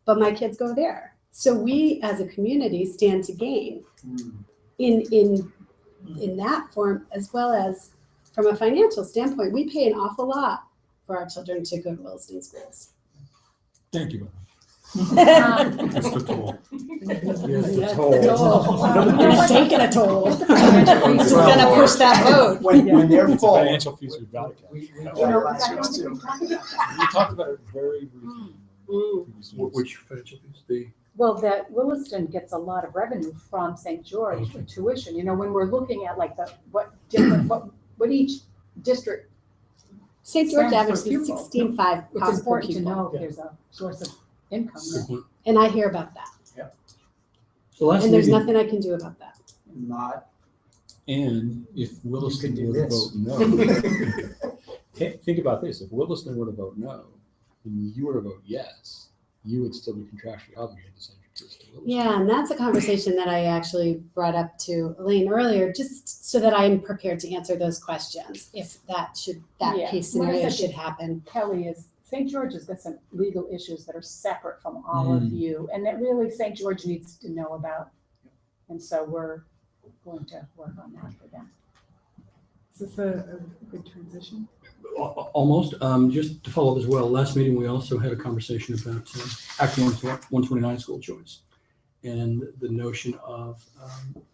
but my kids go there. So we, as a community, stand to gain in that form, as well as from a financial standpoint. We pay an awful lot for our children to go to Williston schools. Thank you. It's the toll. That's toll. the toll. It's taking a toll. It's just Well, gonna push that boat. When they're It's a full. financial fees we've got to catch. We Yeah. did it last year too. We talked about it very briefly. Which financial piece? The, Well, that Williston gets a lot of revenue from St. George for tuition, when we're looking at like what each district, St. George Stands averages per pupil. 16.5 it's cost per important to pupil. know if there's a source of income there. good point. And I hear about that. So last And there's meeting, nothing I can do about that. Not, And if Williston You were could to do vote no, think about this, if Williston were to vote no, and you were to vote yes, you would still be contractually obligated to send your kids to Williston. Yeah, and that's a conversation that I actually brought up to Elaine earlier, just so that I'm prepared to answer those questions if that Yeah. case What scenario is it? should happen. Kelly, is St. George has got some legal issues that are separate from all of you, and that really St. George needs to know about. And so we're going to work on that for them. Is this a good transition? almost, just to follow up as well, last meeting, we also had a conversation about Act 129 school choice. And the notion of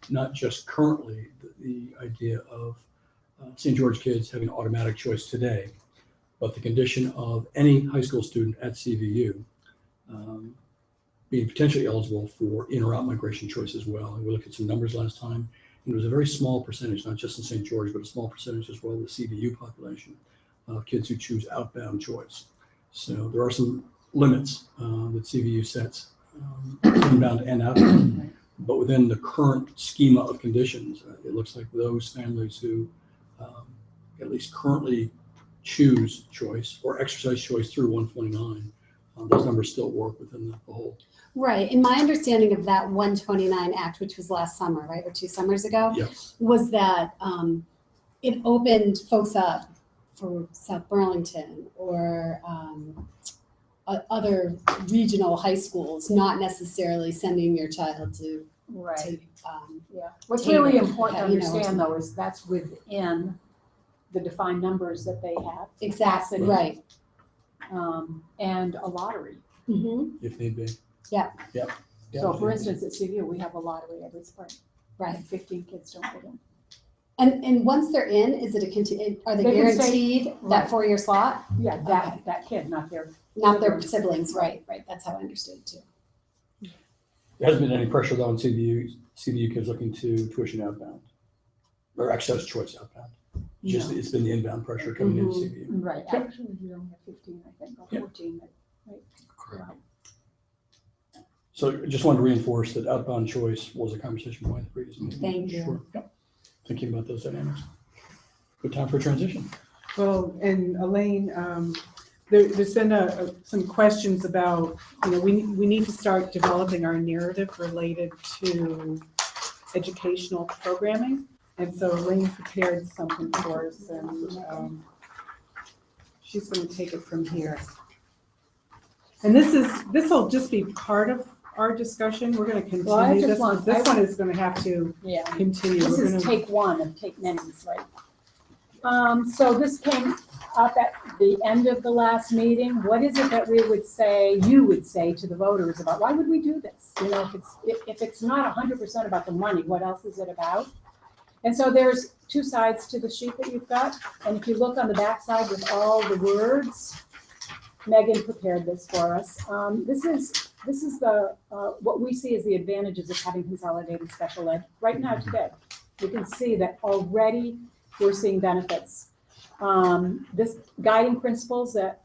not just currently the idea of St. George kids having automatic choice today, but the condition of any high school student at CVU being potentially eligible for in or out migration choice as well. And we looked at some numbers last time, and it was a very small percentage, not just in St. George, but a small percentage as well, the CVU population of kids who choose outbound choice. So there are some limits that CVU sets, inbound and outbound. But within the current schema of conditions, it looks like those families who at least currently choose choice or exercise choice through 129, those numbers still work within the whole. Right, and my understanding of that 129 Act, which was last summer, right, or 2 summers ago, Yes. was that it opened folks up for South Burlington or other regional high schools, not necessarily sending your child to Right. Yeah. What's Taylor, really important to you know, understand though is that's within the defined numbers that they have. exactly, capacity, right. And a lottery. Mhm. If need be. Yeah. Yep. So for instance, at CVU, we have a lottery every spring. Right. And 15 kids don't get in. And once they're in, is it are they They can stay- guaranteed that right. 4-year slot? Yeah, Okay. that kid, not their. Not their siblings, right, that's how I understood it too. There hasn't been any pressure though on CVU kids looking to tuition outbound or exercise choice outbound. Just, it's been the inbound pressure coming into CVU. Right, actually, you only have 15, I think, or Yeah. 14, right? Correct. So just wanted to reinforce that outbound choice was a conversation point in the previous meeting. Thank you. Sure. Yep. Thinking about those dynamics. Good time for a transition. Well, and Elaine, there's been some questions about, we need to start developing our narrative related to educational programming. And so Elaine prepared something for us, and she's going to take it from here. And this will just be part of our discussion. We're going to continue Well, I just this. want- This one is going to have to Yeah. continue. This We're is gonna- take one of take many's, right? So this came up at the end of the last meeting. What is it that you would say to the voters about, why would we do this? If it's not 100% about the money, what else is it about? And so there's 2 sides to the sheet that you've got. And if you look on the back side with all the words, Megan prepared this for us. This is the what we see as the advantages of having consolidated special ed right now today. You can see that already we're seeing benefits. This guiding principles that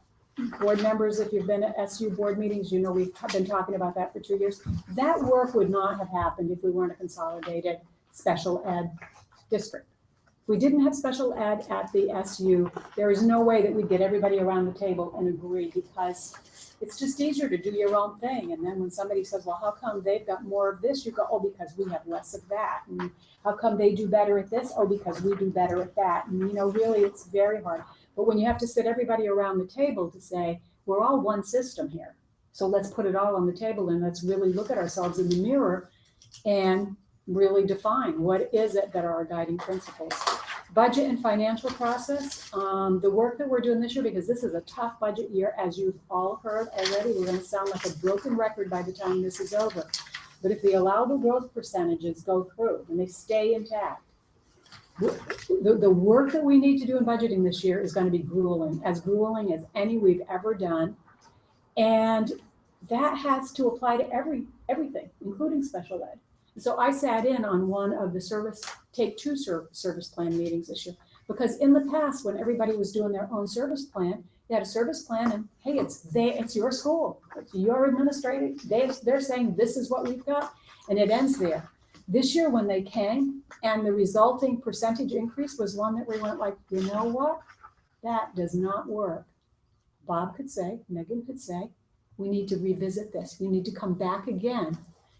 board members, if you've been at SU board meetings, we've been talking about that for 2 years. That work would not have happened if we weren't a consolidated special ed district. If we didn't have special ed at the SU, there is no way that we'd get everybody around the table and agree, because it's just easier to do your own thing. And then when somebody says, well, how come they've got more of this? You go, oh, because we have less of that. And how come they do better at this? Oh, because we do better at that. And really it's very hard. But when you have to sit everybody around the table to say, we're all one system here. So let's put it all on the table and let's really look at ourselves in the mirror and really define what is it that are our guiding principles. Budget and financial process, the work that we're doing this year, because this is a tough budget year, as you've all heard already, we're gonna sound like a broken record by the time this is over. But if the allowable growth percentages go through and they stay intact, the work that we need to do in budgeting this year is gonna be grueling as any we've ever done. And that has to apply to everything, including special ed. So I sat in on one of the Take Two service plan meetings this year, because in the past, when everybody was doing their own service plan, you had a service plan and hey, it's your school, it's your administrator, they're saying this is what we've got, and it ends there. This year when they came and the resulting percentage increase was one that we went like, you know what? That does not work. Bob could say, Megan could say, we need to revisit this. We need to come back again.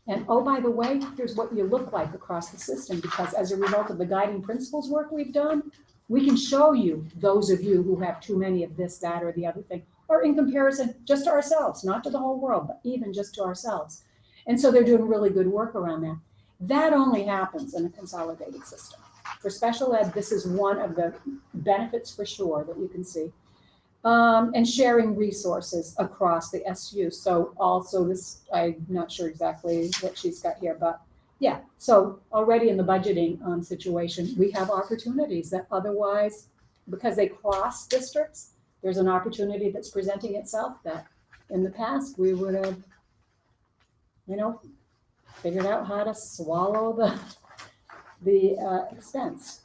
And oh, by the way, here's what you look like across the system, because as a result of the guiding principles work we've done, we can show you, those of you who have too many of this, that, or the other thing, or in comparison, just to ourselves, not to the whole world, but even just to ourselves. And so they're doing really good work around that. That only happens in a consolidated system. For special ed, this is one of the benefits for sure that you can see. And sharing resources across the SU. So also this, I'm not sure exactly what she's got here, but yeah. So already in the budgeting situation, we have opportunities that otherwise, because they cross districts, there's an opportunity that's presenting itself that in the past we would have, figured out how to swallow the expense.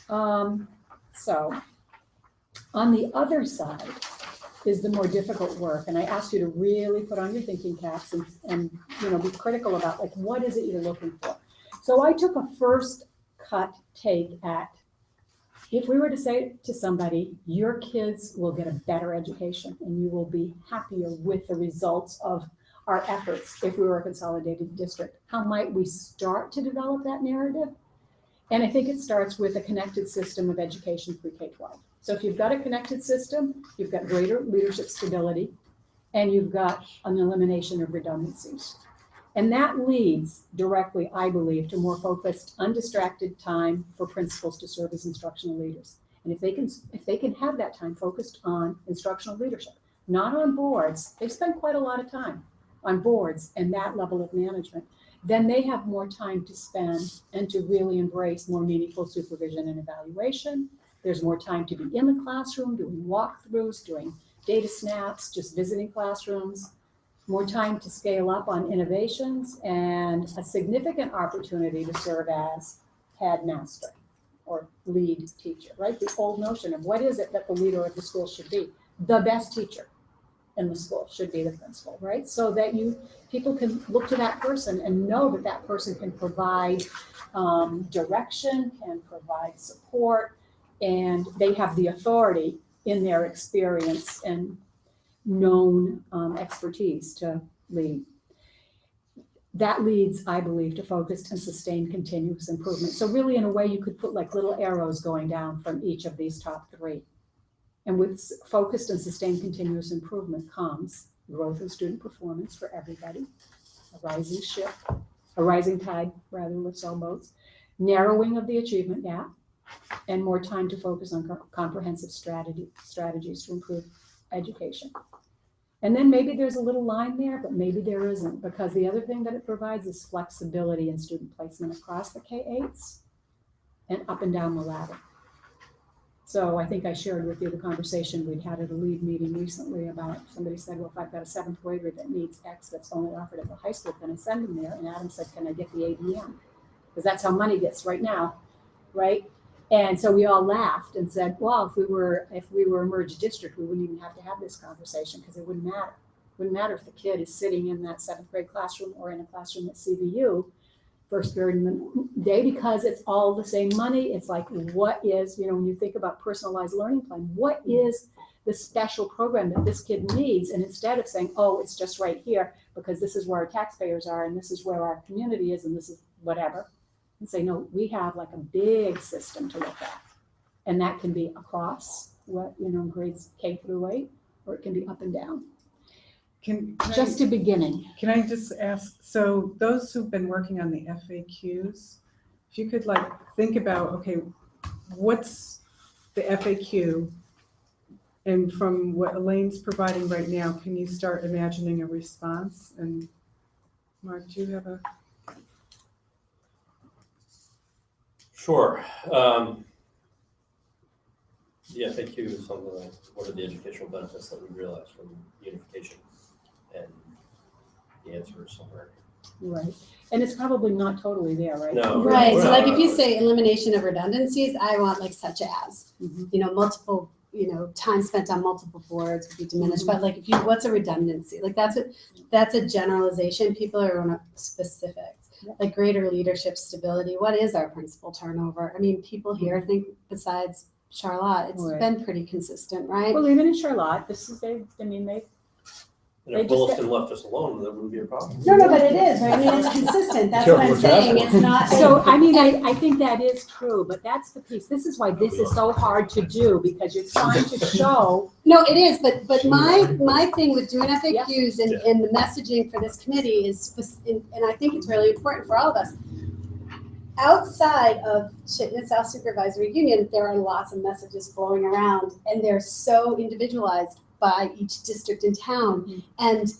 So on the other side is the more difficult work. And I asked you to really put on your thinking caps and be critical about like, what is it you're looking for? So I took a first cut take at, if we were to say to somebody, your kids will get a better education and you will be happier with the results of our efforts if we were a consolidated district, how might we start to develop that narrative? And I think it starts with a connected system of education pre-K-12. So if you've got a connected system, you've got greater leadership stability, and you've got an elimination of redundancies. And that leads directly, I believe, to more focused, undistracted time for principals to serve as instructional leaders. And if they can have that time focused on instructional leadership, not on boards, they spend quite a lot of time on boards and that level of management, then they have more time to spend and to really embrace more meaningful supervision and evaluation. There's more time to be in the classroom, doing walkthroughs, doing data snaps, just visiting classrooms, more time to scale up on innovations, and a significant opportunity to serve as headmaster or lead teacher, right? The old notion of what is it that the leader of the school should be? The best teacher in the school should be the principal, right? So that people can look to that person and know that that person can provide direction, can provide support, and they have the authority in their experience and known expertise to lead. That leads, I believe, to focused and sustained continuous improvement. So really, in a way, you could put like little arrows going down from each of these top three. And with focused and sustained continuous improvement comes growth in student performance for everybody, a rising tide rather lifts all boats, narrowing of the achievement gap, and more time to focus on comprehensive strategies to improve education. And then maybe there's a little line there, but maybe there isn't, because the other thing that it provides is flexibility in student placement across the K-8s and up and down the ladder. So I think I shared with you the conversation we'd had at a lead meeting recently about, somebody said, well, if I've got a seventh grader that needs X that's only offered at the high school, can I send him there? And Adam said, can I get the ADM? Because that's how money gets right now, right? And so we all laughed and said, well, if we were a merged district, we wouldn't even have to have this conversation because it wouldn't matter. It wouldn't matter if the kid is sitting in that seventh grade classroom or in a classroom at CVU first period in the day, because it's all the same money. It's like, what is, when you think about personalized learning plan, what is the special program that this kid needs? And instead of saying, oh, it's just right here because this is where our taxpayers are and this is where our community is and this is whatever, and say, no, we have like a big system to look at. And that can be across grades K through 8, or it can be up and down. Just a beginning. Can I just ask, so those who've been working on the FAQs, if you could like think about, okay, what's the FAQ? And from what Elaine's providing right now, can you start imagining a response? And Mark, do you have a? Sure. The FAQ is something like, what are the educational benefits that we realize from unification? And the answer is somewhere. Right. And it's probably not totally there, right? No. Right, so Well, like if you say elimination of redundancies, I want like such as, Mhm. multiple, time spent on multiple boards would be diminished, but like if you, what's a redundancy? Like that's a generalization, people are on specifics. Yeah. Like greater leadership stability, what is our principal turnover? I mean, people here think besides Charlotte, it's Right. been pretty consistent, right? Well, even in Charlotte, they And They if just Williston left us alone, that wouldn't be a problem. No, but it is, right? I mean, it's consistent, that's what I'm Careful what you ask saying, for. it's not. So, I mean, I think that is true, but that's the piece. This is why this is so hard to do, because you're trying to show. No, it is, but my thing with doing FAQs and, Yeah. and the messaging for this committee is, and I think it's really important for all of us. Outside of Chittenden South Supervisory Union, there are lots of messages flowing around, and they're so individualized by each district in town, and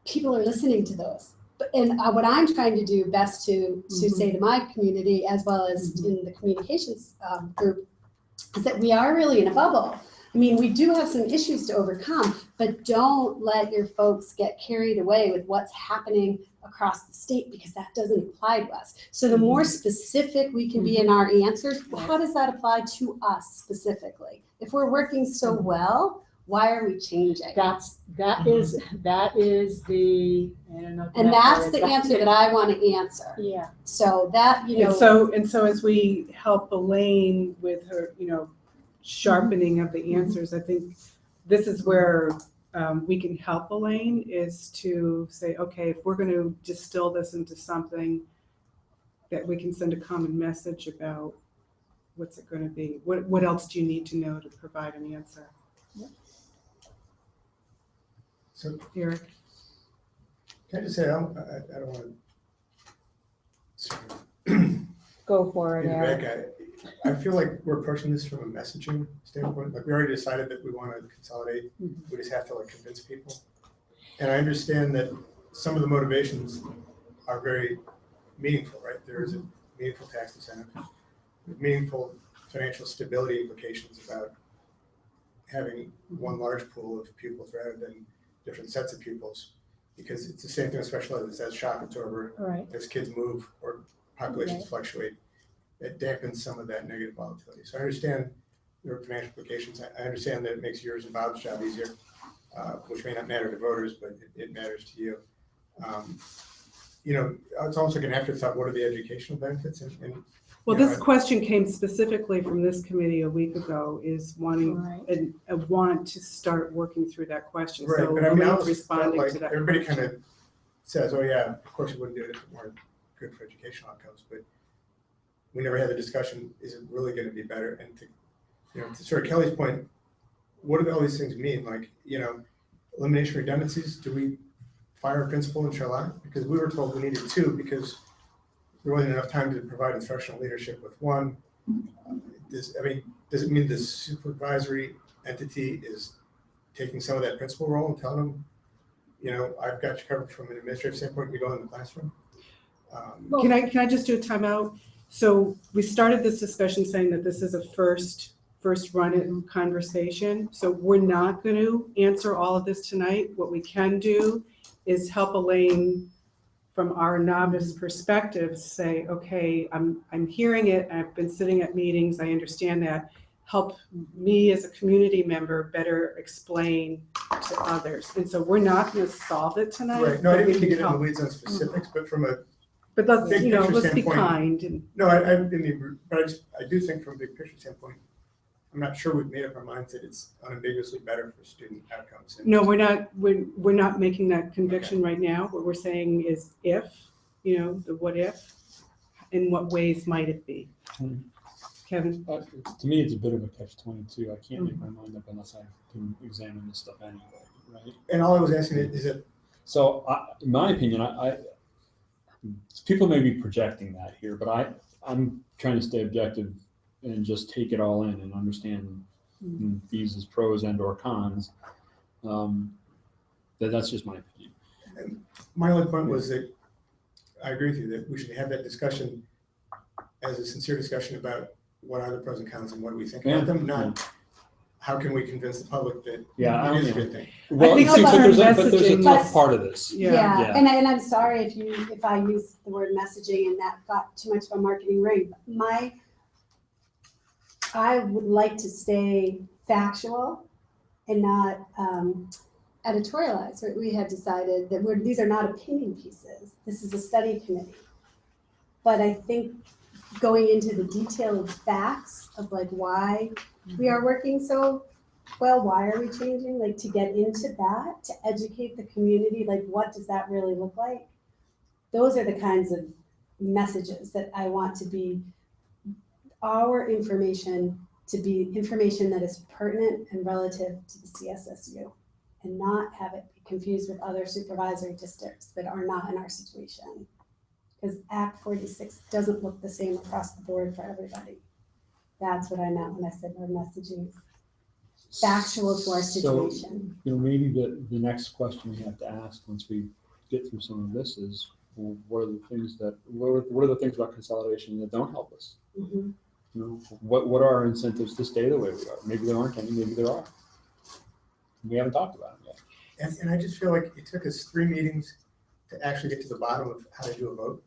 people are listening to those. And what I'm trying to do best to say to my community, as well as in the communications group, is that we are really in a bubble. I mean, we do have some issues to overcome, but don't let your folks get carried away with what's happening across the state, because that doesn't apply to us. So the more specific we can be in our answers, how does that apply to us specifically? If we're working so well, why are we changing? That is the, I don't know. And that's the answer that I want to answer. Yeah. So that, And so as we help Elaine with her, sharpening of the answers, I think this is where we can help Elaine, is to say, okay, if we're going to distill this into something that we can send a common message about, what's it going to be? What else do you need to know to provide an answer? So Eric? can I just say, I don't want to sort of Go for it, be the Eric. bad guy. I feel like we're approaching this from a messaging standpoint. Like we already decided that we want to consolidate. We just have to like convince people. And I understand that some of the motivations are very meaningful, right? There is a meaningful tax incentive, meaningful financial stability implications about having one large pool of pupils rather than different sets of pupils, because it's the same thing with special ed. It's that shock absorber. Right. As kids move or populations fluctuate, it dampens some of that negative volatility. So I understand there are financial implications. I understand that it makes yours and Bob's job easier, which may not matter to voters, but it matters to you. It's almost like an afterthought. What are the educational benefits? Well, this question came specifically from this committee a week ago, is wanting a want to start working through that question. Right, So but I mean, I Elaine's always felt responding like to that. everybody question. kind of says, "Oh yeah, of course we wouldn't do it if it weren't good for educational outcomes." But we never had the discussion: is it really going to be better? And to sort of Kelly's point, what do all these things mean? Like, elimination redundancies. Do we fire a principal in Charlotte? Because we were told we needed 2 because there wasn't enough time to provide instructional leadership with 1. Does it mean the supervisory entity is taking some of that principal role and telling them, I've got you covered from an administrative standpoint, you go in the classroom? Can I just do a timeout? So we started this discussion saying that this is a first run at conversation. So we're not going to answer all of this tonight. What we can do is help Elaine from our novice perspective say, okay, I'm hearing it. I've been sitting at meetings. I understand that. Help me as a community member better explain to others. And so we're not going to solve it tonight. Right. No, I didn't mean to get help. into the weeds on specifics, but from a But let's, big picture let's be standpoint- kind. And no, I do think from a big picture standpoint, I'm not sure we've made up our minds that it's unambiguously better for student outcomes. And no, we're not making that conviction right now. What we're saying is if, the what if, in what ways might it be? Kevin? To me, it's a bit of a catch-22. I can't make my mind up unless I can examine this stuff anyway. right? And all I was asking is that, So in my opinion, people may be projecting that here, but I'm trying to stay objective and just take it all in and understand these as pros and or cons. That's just my opinion. my only point was that I agree with you that we should have that discussion as a sincere discussion about what are the pros and cons and what do we think about them, not how can we convince the public that Yeah, it is a good thing. Well, think see, but there's a messaging tough is- part of this. Yeah, and I'm sorry if I used the word messaging and that got too much of a marketing ring. I would like to stay factual and not editorialize. Right? We had decided that these are not opinion pieces. This is a study committee. But I think going into the detailed facts of like why we are working so well, why are we changing? Like to get into that, to educate the community, like what does that really look like? Those are the kinds of messages that I want to be our information to be information that is pertinent and relative to the CSSU and not have it be confused with other supervisory districts that are not in our situation. Because Act 46 doesn't look the same across the board for everybody. That's what I meant when I said our messaging is factual to our situation. So, maybe the next question we have to ask once we get through some of this is, well, what are the things about consolidation that don't help us? Mhm. What are our incentives to stay the way we are? Maybe there aren't any, maybe there are. We haven't talked about them yet. And I just feel like it took us 3 meetings to actually get to the bottom of how to do a vote.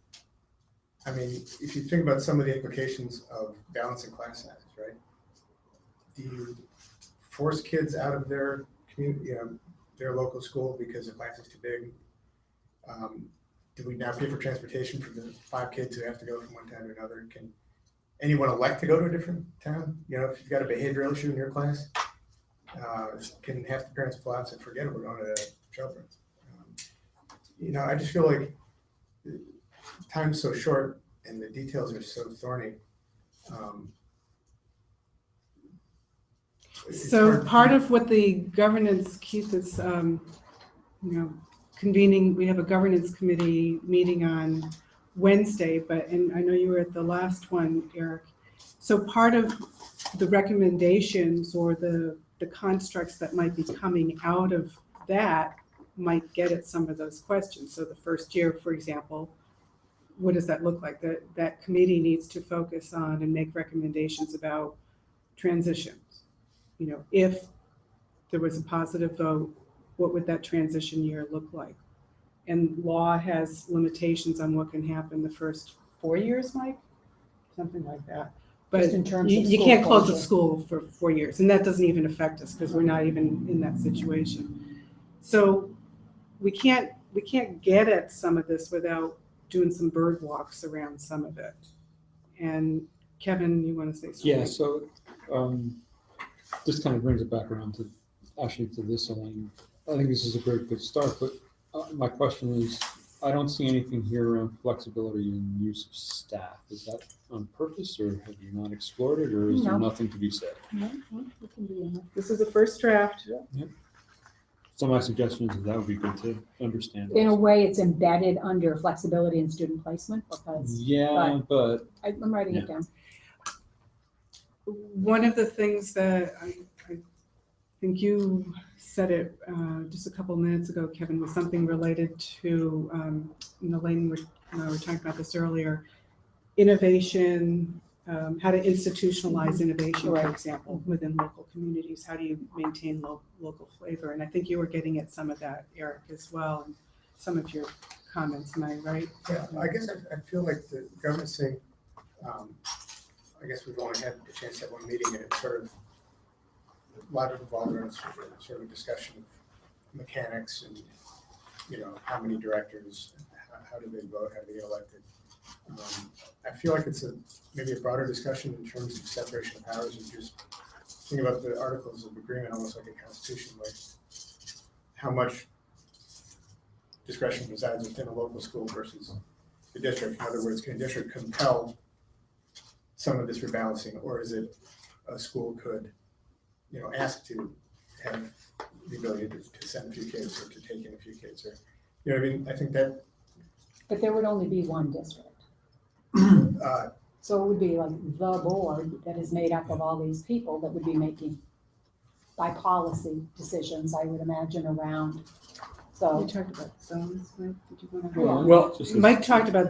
I mean, if you think about some of the implications of balancing class sizes, right? Do you force kids out of their community, their local school because the class is too big? Do we now pay for transportation for the 5 kids who have to go from one town to another? Can anyone elect to go to a different town? If you've got a behavioral issue in your class, can half the parents pull out and say, forget it, we're going to Shelburne. I just feel like time's so short and the details are so thorny. So part of what the governance, Keith is, convening, we have a governance committee meeting on Wednesday, and I know you were at the last one, Eric. So part of the recommendations or the constructs that might be coming out of that might get at some of those questions. So the first year, for example, what does that look like? That committee needs to focus on and make recommendations about transitions. If there was a positive vote, what would that transition year look like? And law has limitations on what can happen the first 4 years, Mike? Something like that. But Just in terms of you school can't close a closure. school for 4 years, and that doesn't even affect us because we're not even in that situation. So we can't get at some of this without doing some bird walks around some of it. And Kevin, you want to say something? Yeah, so this kind of brings it back around to this, Elaine. I think this is a very good start, but my question is, I don't see anything here around flexibility in use of staff. Is that on purpose, or have you not explored it, or is there nothing to be said? This is the first draft. So my suggestion is that would be good to understand. In a way, it's embedded under flexibility in student placement because but I'm writing it down. One of the things that I think you said it just a couple of minutes ago, Kevin, was something related to, Elaine, we were talking about this earlier, innovation, how to institutionalize innovation, for example, within local communities. How do you maintain local flavor? And I think you were getting at some of that, Eric, as well, and some of your comments. Am I right? Yeah, I guess I feel like the governance thing, I guess we've only had a chance at one meeting, and it's sort of a lot of involved in sort of a discussion of mechanics and, how many directors, how do they vote, how do they get elected. I feel like it's maybe a broader discussion in terms of separation of powers and just think about the articles of agreement almost like a constitution, like how much discretion resides within a local school versus the district. In other words, can a district compel some of this rebalancing, or is it a school could, ask to have the ability to send a few kids or to take in a few kids or, you know what I mean? I think that, But there would only be one district. So it would be like the board that is made up of all these people that would be making by policy decisions, I would imagine, around. We So, talked about zones, Mike. Did you want to? Yeah. Well, Mike talked about,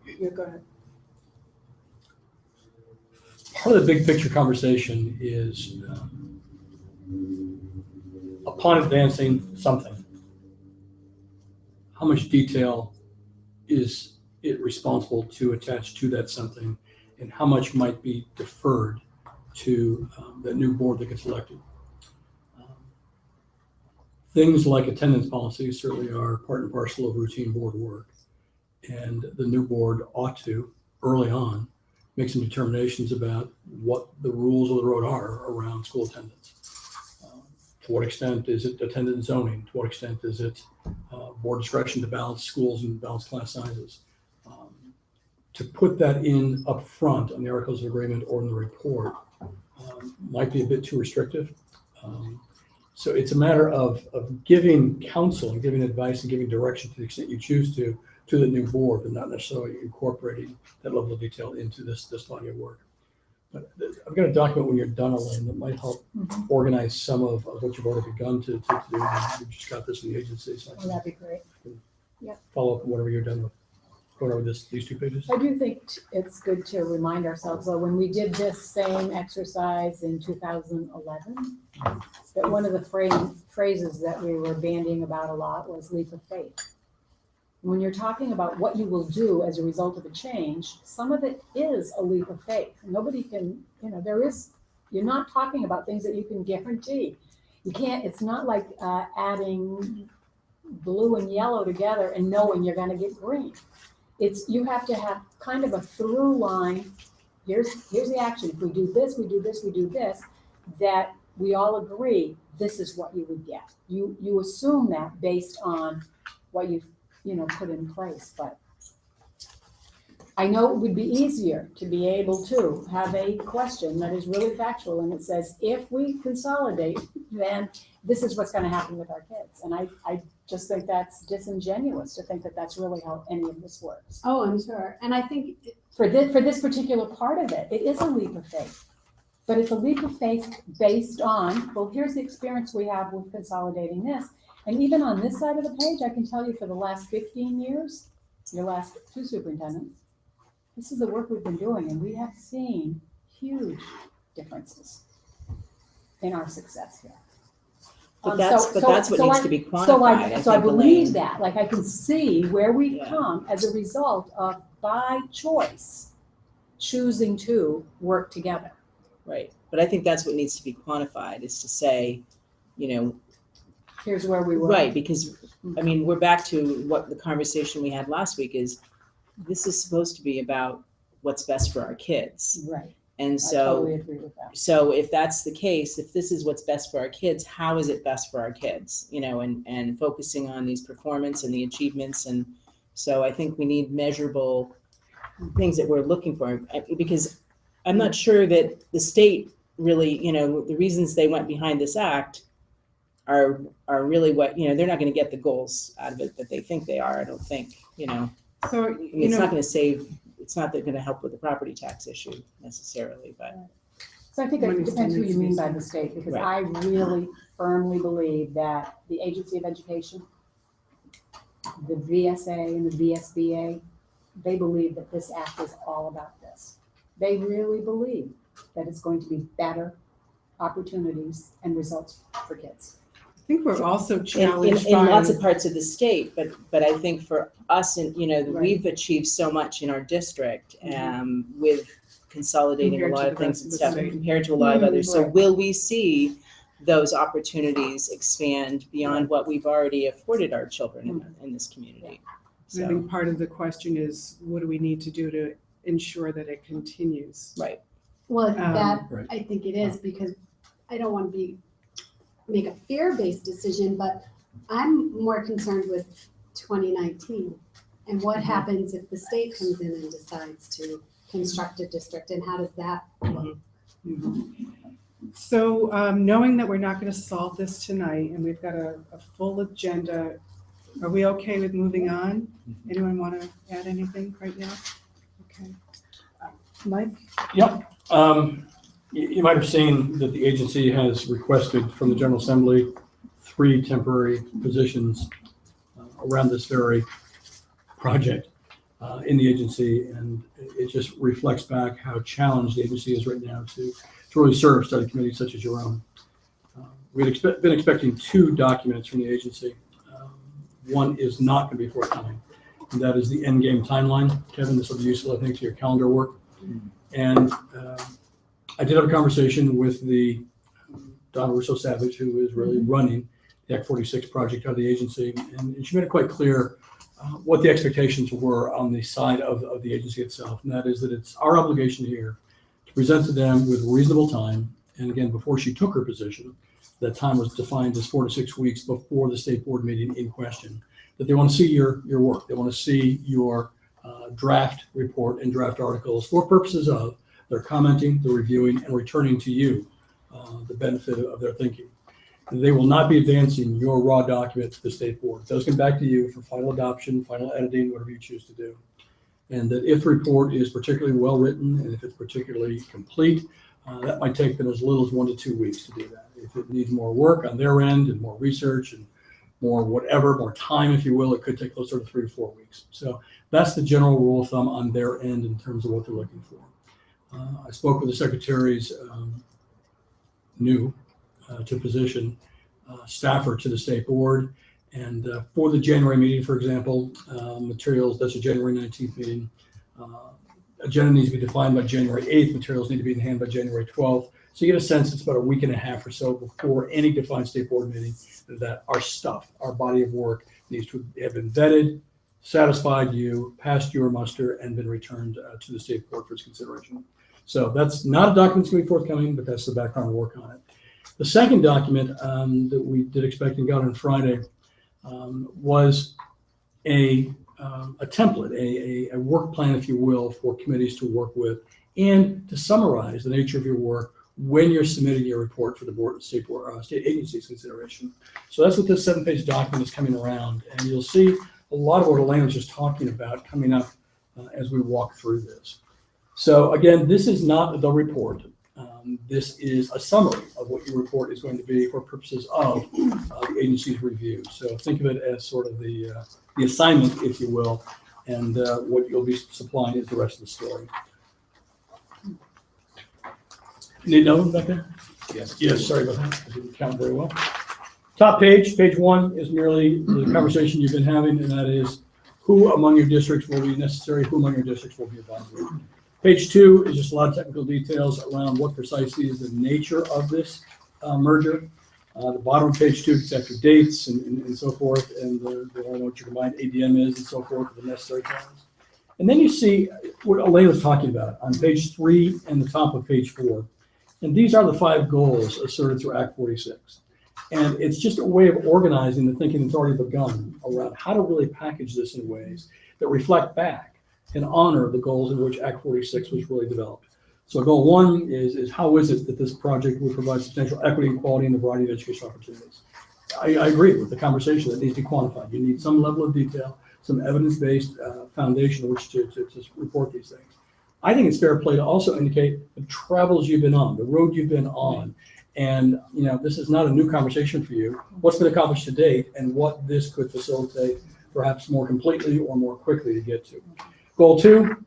yeah, go ahead. part of the big picture conversation is upon advancing something, how much detail is it responsible to attach to that something, and how much might be deferred to the new board that gets elected. Things like attendance policies certainly are part and parcel of routine board work. And the new board ought to, early on, make some determinations about what the rules of the road are around school attendance. To what extent is it attendance zoning? To what extent is it board discretion to balance schools and balance class sizes? To put that in up front on the Articles of Agreement or in the report might be a bit too restrictive. So it's a matter of giving counsel and giving advice and giving direction to the extent you choose to the new board, but not necessarily incorporating that level of detail into this body of work. But I've got a document when you're done, Elaine, that might help organize some of what you've already begun to do. We've just got this in the agency, so I well, that'd be great. can follow up whenever you're done with going over these 2 pages. I do think it's good to remind ourselves, though, when we did this same exercise in 2011, that one of the phrases that we were bandying about a lot was leap of faith. When you're talking about what you will do as a result of a change, some of it is a leap of faith. Nobody can, you're not talking about things that you can guarantee. You can't, it's not like adding blue and yellow together and knowing you're gonna get green. You have to have kind of a through line. Here's the action. If we do this, we do this, we do this, that we all agree this is what you would get. You assume that based on what you've put in place, but I know it would be easier to be able to have a question that is really factual and it says, if we consolidate, then this is what's gonna happen with our kids. And I just think that's disingenuous to think that that's really how any of this works. Oh, I'm sure. And I think For this particular part of it, it is a leap of faith. But it's a leap of faith based on, well, here's the experience we have with consolidating this. And even on this side of the page, I can tell you for the last 15 years, your last 2 superintendents, this is the work we've been doing, and we have seen huge differences in our success here. But that's what needs to be quantified. So I think, believe Elaine. that, like I can see where we've Yeah. come as a result of, by choice, choosing to work together. Right, but I think that's what needs to be quantified, is to say, Here's where we were. right, because, I mean, we're back to what the conversation we had last week is, this is supposed to be about what's best for our kids. Right. And I so, totally agree with that. so if that's the case, if this is what's best for our kids, how is it best for our kids? And focusing on these performance and the achievements. And so I think we need measurable things that we're looking for, because I'm not sure that the state really, the reasons they went behind this act are really what, they're not going to get the goals out of it that they think they are. I don't think, So, I mean, it's not going to save, it's not going to help with the property tax issue necessarily, but. So I think it depends who you mean by the state, because Right. I really firmly believe that the Agency of Education, the VSA and the VSBA, they believe that this act is all about this. They really believe that it's going to be better opportunities and results for kids. I think we're also In challenged lots by, of parts of the state, but I think for us, and Right. we've achieved so much in our district with consolidating a Compared to lot of the things rest and of the stuff state. compared to a lot of others. So Right. will we see those opportunities expand beyond what we've already afforded our children in this community? I So, think part of the question is, what do we need to do to ensure that it continues? right. Well, that, Right. I think it is, because I don't want to make a fear-based decision, but I'm more concerned with 2019. And what happens if the state comes in and decides to construct a district, and how does that look? So knowing that we're not going to solve this tonight and we've got a full agenda, are we okay with moving on? Anyone want to add anything right now? Okay. Mike? Yep. You might have seen that the agency has requested from the General Assembly 3 temporary positions around this very project in the agency, and it just reflects back how challenged the agency is right now to really serve study committees such as your own. We had been expecting 2 documents from the agency. One is not going to be forthcoming, and that is the endgame timeline. Kevin, this will be useful, I think, to your calendar work. And I did have a conversation with the Donna Russo Savage, who is really running the Act 46 project out of the agency, and she made it quite clear what the expectations were on the side of the agency itself, and that is that it's our obligation here to present to them with reasonable time. And again, before she took her position, that time was defined as 4 to 6 weeks before the state board meeting in question, that they want to see your work. They want to see your draft report and draft articles for purposes of their commenting, the reviewing, and returning to you the benefit of their thinking. They will not be advancing your raw document to the state board. Those come back to you for final adoption, final editing, whatever you choose to do. And that if the report is particularly well written and if it's particularly complete, that might take them as little as 1 to 2 weeks to do that. If it needs more work on their end and more research and more time, if you will, it could take closer to 3 to 4 weeks. So that's the general rule of thumb on their end in terms of what they're looking for. I spoke with the secretary's new to position staffer to the state board. And for the January meeting, for example, materials, that's a January 19th meeting. Agenda needs to be defined by January 8th. Materials need to be in hand by January 12th. So you get a sense it's about a week and a half or so before any defined state board meeting that our stuff, our body of work needs to have been vetted, satisfied you, passed your muster, and been returned to the state board for its consideration. So that's not a document that's going to be forthcoming, but that's the background work on it. The second document that we did expect and got on Friday was a template, a work plan, if you will, for committees to work with and to summarize the nature of your work when you're submitting your report for the board, state agency's consideration. So that's what this 7-page document is coming around, and you'll see a lot of what Elena was just talking about coming up as we walk through this. So again, this is not the report. This is a summary of what your report is going to be for purposes of the agency's review. So think of it as sort of the assignment, if you will, and what you'll be supplying is the rest of the story. Need another one back there? Yes. Yes, sorry about that. I didn't count very well. Top page, page 1, is merely the conversation you've been having, and that is who among your districts will be necessary, who among your districts will be advisory. Page 2 is just a lot of technical details around what precisely is the nature of this merger. The bottom of page 2 is after dates and so forth, and what your combined ADM is and so forth, the necessary terms. And then you see what Elaine was talking about on page 3 and the top of page 4. And these are the 5 goals asserted through Act 46. And it's just a way of organizing the thinking that's already begun around how to really package this in ways that reflect back and honor the goals in which Act 46 was really developed. So goal 1 is how is it that this project will provide substantial equity and quality in a variety of educational opportunities? I agree with the conversation that needs to be quantified. You need some level of detail, some evidence-based foundation on which to report these things. I think it's fair play to also indicate the travels you've been on, the road you've been on. And this is not a new conversation for you. What's been accomplished to date and what this could facilitate perhaps more completely or more quickly to get to. Goal 2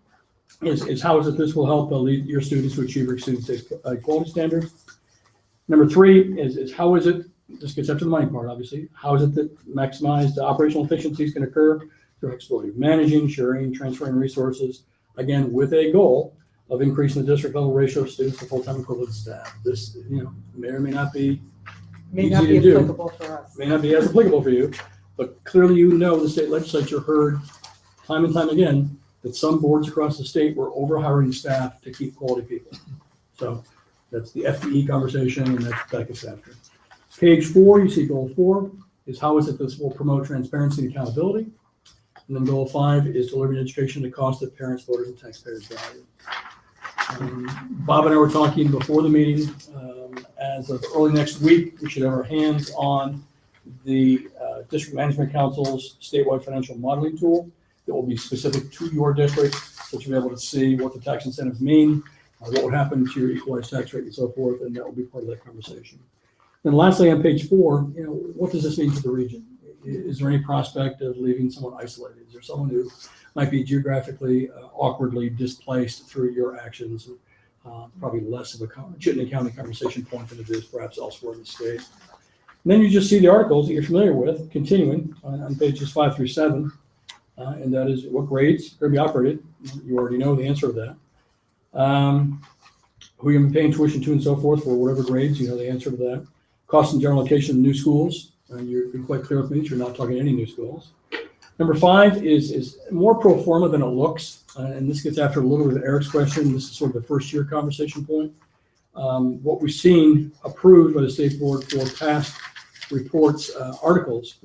is how is it this will help lead your students to achieve your students' quality standards. Number 3 is how is it, this gets up to the money part obviously, how is it that maximized operational efficiencies can occur through exploitive managing, sharing, transferring resources, again with a goal of increasing the district level ratio of students to full-time equivalent staff. This may or may not be easy to do. Applicable for us. May not be as applicable for you, but clearly the state legislature heard time and time again that some boards across the state were overhiring staff to keep quality people. So that's the FTE conversation, and that gets after. Page 4, you see goal 4 is how is it this will promote transparency and accountability. And then goal 5 is delivering education at a cost that parents, voters, and taxpayers value. Bob and I were talking before the meeting as of early next week, we should have our hands on the District Management Council's statewide financial modeling tool that will be specific to your district, so you'll be able to see what the tax incentives mean, what would happen to your equalized tax rate and so forth, and that will be part of that conversation. And lastly, on page 4, what does this mean for the region? Is there any prospect of leaving someone isolated? Is there someone who might be geographically awkwardly displaced through your actions? Probably less of a Chittenden County conversation point than it is perhaps elsewhere in the state. And then you just see the articles that you're familiar with, continuing on pages 5 through 7, and that is what grades are going to be operated. You already know the answer to that. Who you're going to be paying tuition to and so forth for whatever grades, you know the answer to that. Cost and general location of new schools. You're quite clear with me that you're not talking any new schools. Number 5 is more pro forma than it looks, and this gets after a little bit of Eric's question. This is sort of the first year conversation point. What we've seen approved by the state board for past reports, articles,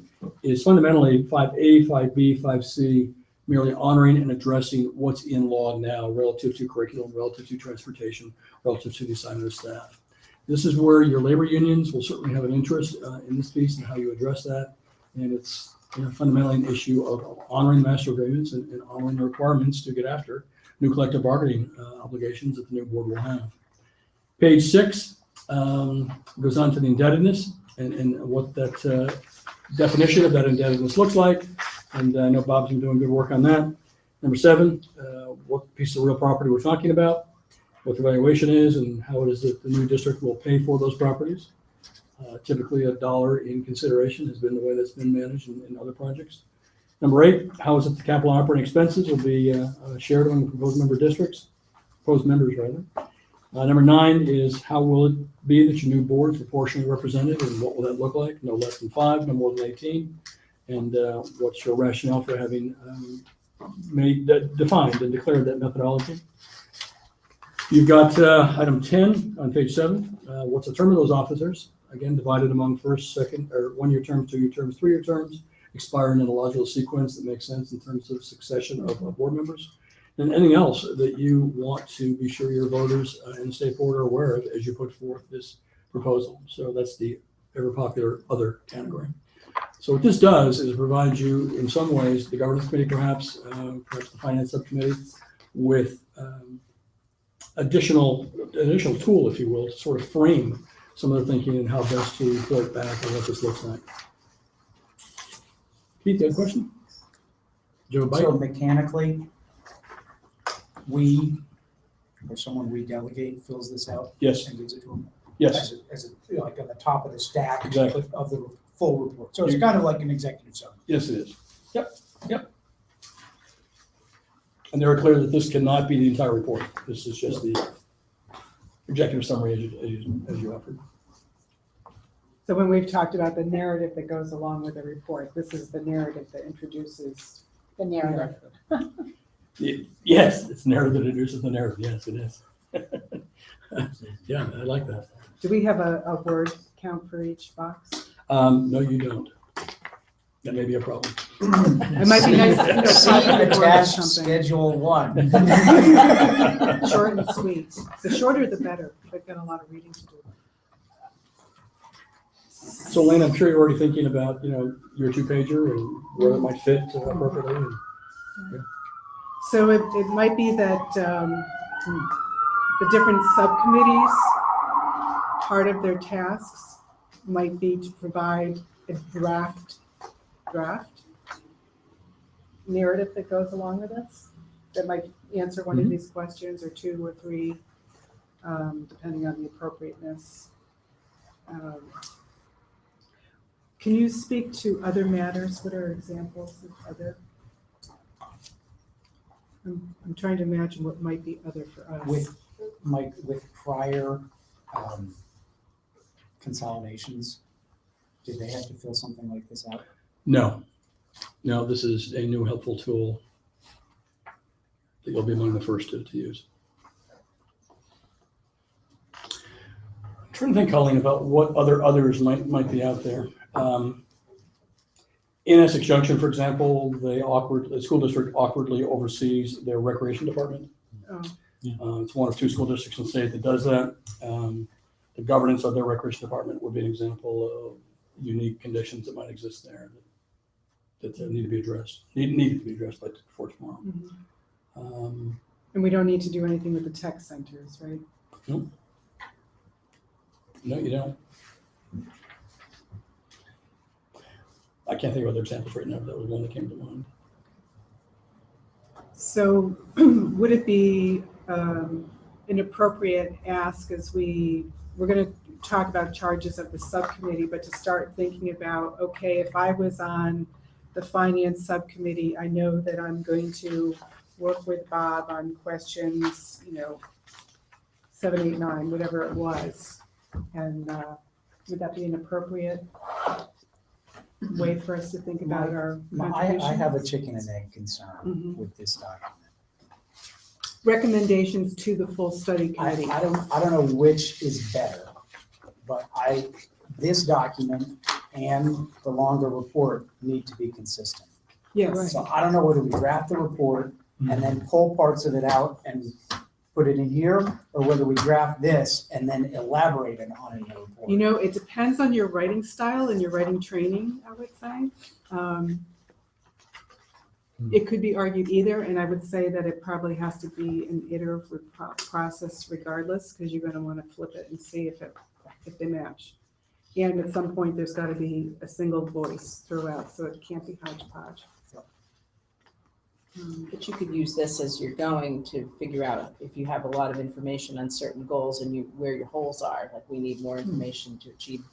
is fundamentally 5A, 5B, 5C, merely honoring and addressing what's in law now relative to curriculum, relative to transportation, relative to the assignment of staff. This is where your labor unions will certainly have an interest in this piece and how you address that. And it's fundamentally an issue of honoring master agreements and honoring the requirements to get after new collective bargaining obligations that the new board will have. Page 6 goes on to the indebtedness and what that definition of that indebtedness looks like. And I know Bob's been doing good work on that. Number 7, what piece of real property we're talking about, what the valuation is, and how it is that the new district will pay for those properties. Typically $1 in consideration has been the way that's been managed in other projects. Number 8, how is it the capital operating expenses will be shared among the proposed members rather. Number 9 is how will it be that your new board is proportionally represented, and what will that look like? No less than 5, no more than 18. And what's your rationale for having defined and declared that methodology? You've got item 10 on page 7. What's the term of those officers? Again, divided among first, second, or 1-year terms, 2-year terms, 3-year terms, expiring in a logical sequence that makes sense in terms of succession of board members. And anything else that you want to be sure your voters and the state board are aware of as you put forth this proposal. So that's the ever popular other category. So what this does is provide you, in some ways, the governance committee, perhaps the finance subcommittee, with additional tool, if you will, to sort of frame some of the thinking and how best to report back on what this looks like. Keith, you have a question? Joe Biden? So mechanically, we, or someone we delegate fills this out? Yes. And gives it to them? Yes. As like on the top of the stack Exactly. of the full report. So it's kind of like an executive summary. Yes, it is. Yep. And they were clear that this cannot be the entire report. This is just the executive summary as you offered. So when we've talked about the narrative that goes along with the report, this is the narrative that introduces The narrative. Yes, it's narrative that introduces the narrative. Yes, it is. Yeah, I like that. Do we have a word count for each box? No, you don't. That may be a problem. It might be nice, See 500 words or attached something. schedule 1. Short and sweet. The shorter, the better. I've got a lot of reading to do. So, Lane, I'm sure you're already thinking about, your 2-pager and where it might fit appropriately. So it might be that the different subcommittees, part of their tasks might be to provide a draft narrative that goes along with this, that might answer one of these questions, or 2 or 3, depending on the appropriateness. Can you speak to other matters? What are examples of other? I'm trying to imagine what might be other for us. With prior consolidations, did they have to fill something like this out? No, this is a new helpful tool that you'll be among the first to use. I'm trying to think, Colleen, about what others might be out there. In Essex Junction, for example, the school district awkwardly oversees their recreation department. Oh. It's one of 2 school districts in the state that does that. the governance of their recreation department would be an example of unique conditions that might exist there that need to be addressed, needed to be addressed by before tomorrow. And we don't need to do anything with the tech centers, right? No, you don't. I can't think of other examples right now, but that was one that came to mind. So would it be an appropriate ask as we're going to talk about charges of the subcommittee, but to start thinking about, okay, if I was on the finance subcommittee, I know that I'm going to work with Bob on questions, 7, 8, 9, whatever it was. And would that be an appropriate way for us to think about our contribution? I have a chicken and egg concern Mhm. with this document. Recommendations to the full study committee. I don't know which is better, but this document and the longer report need to be consistent. Yes. So I don't know whether we draft the report and then pull parts of it out and put it in here, or whether we draft this and then elaborate on it in the report. It depends on your writing style and your writing training, I would say. It could be argued either, and I would say that it probably has to be an iterative process regardless, because you're going to want to flip it and see if they match. And at some point, there's got to be a single voice throughout, so it can't be hodgepodge. But you could use this as you're going to figure out if you have a lot of information on certain goals and where your holes are, like we need more information to achieve,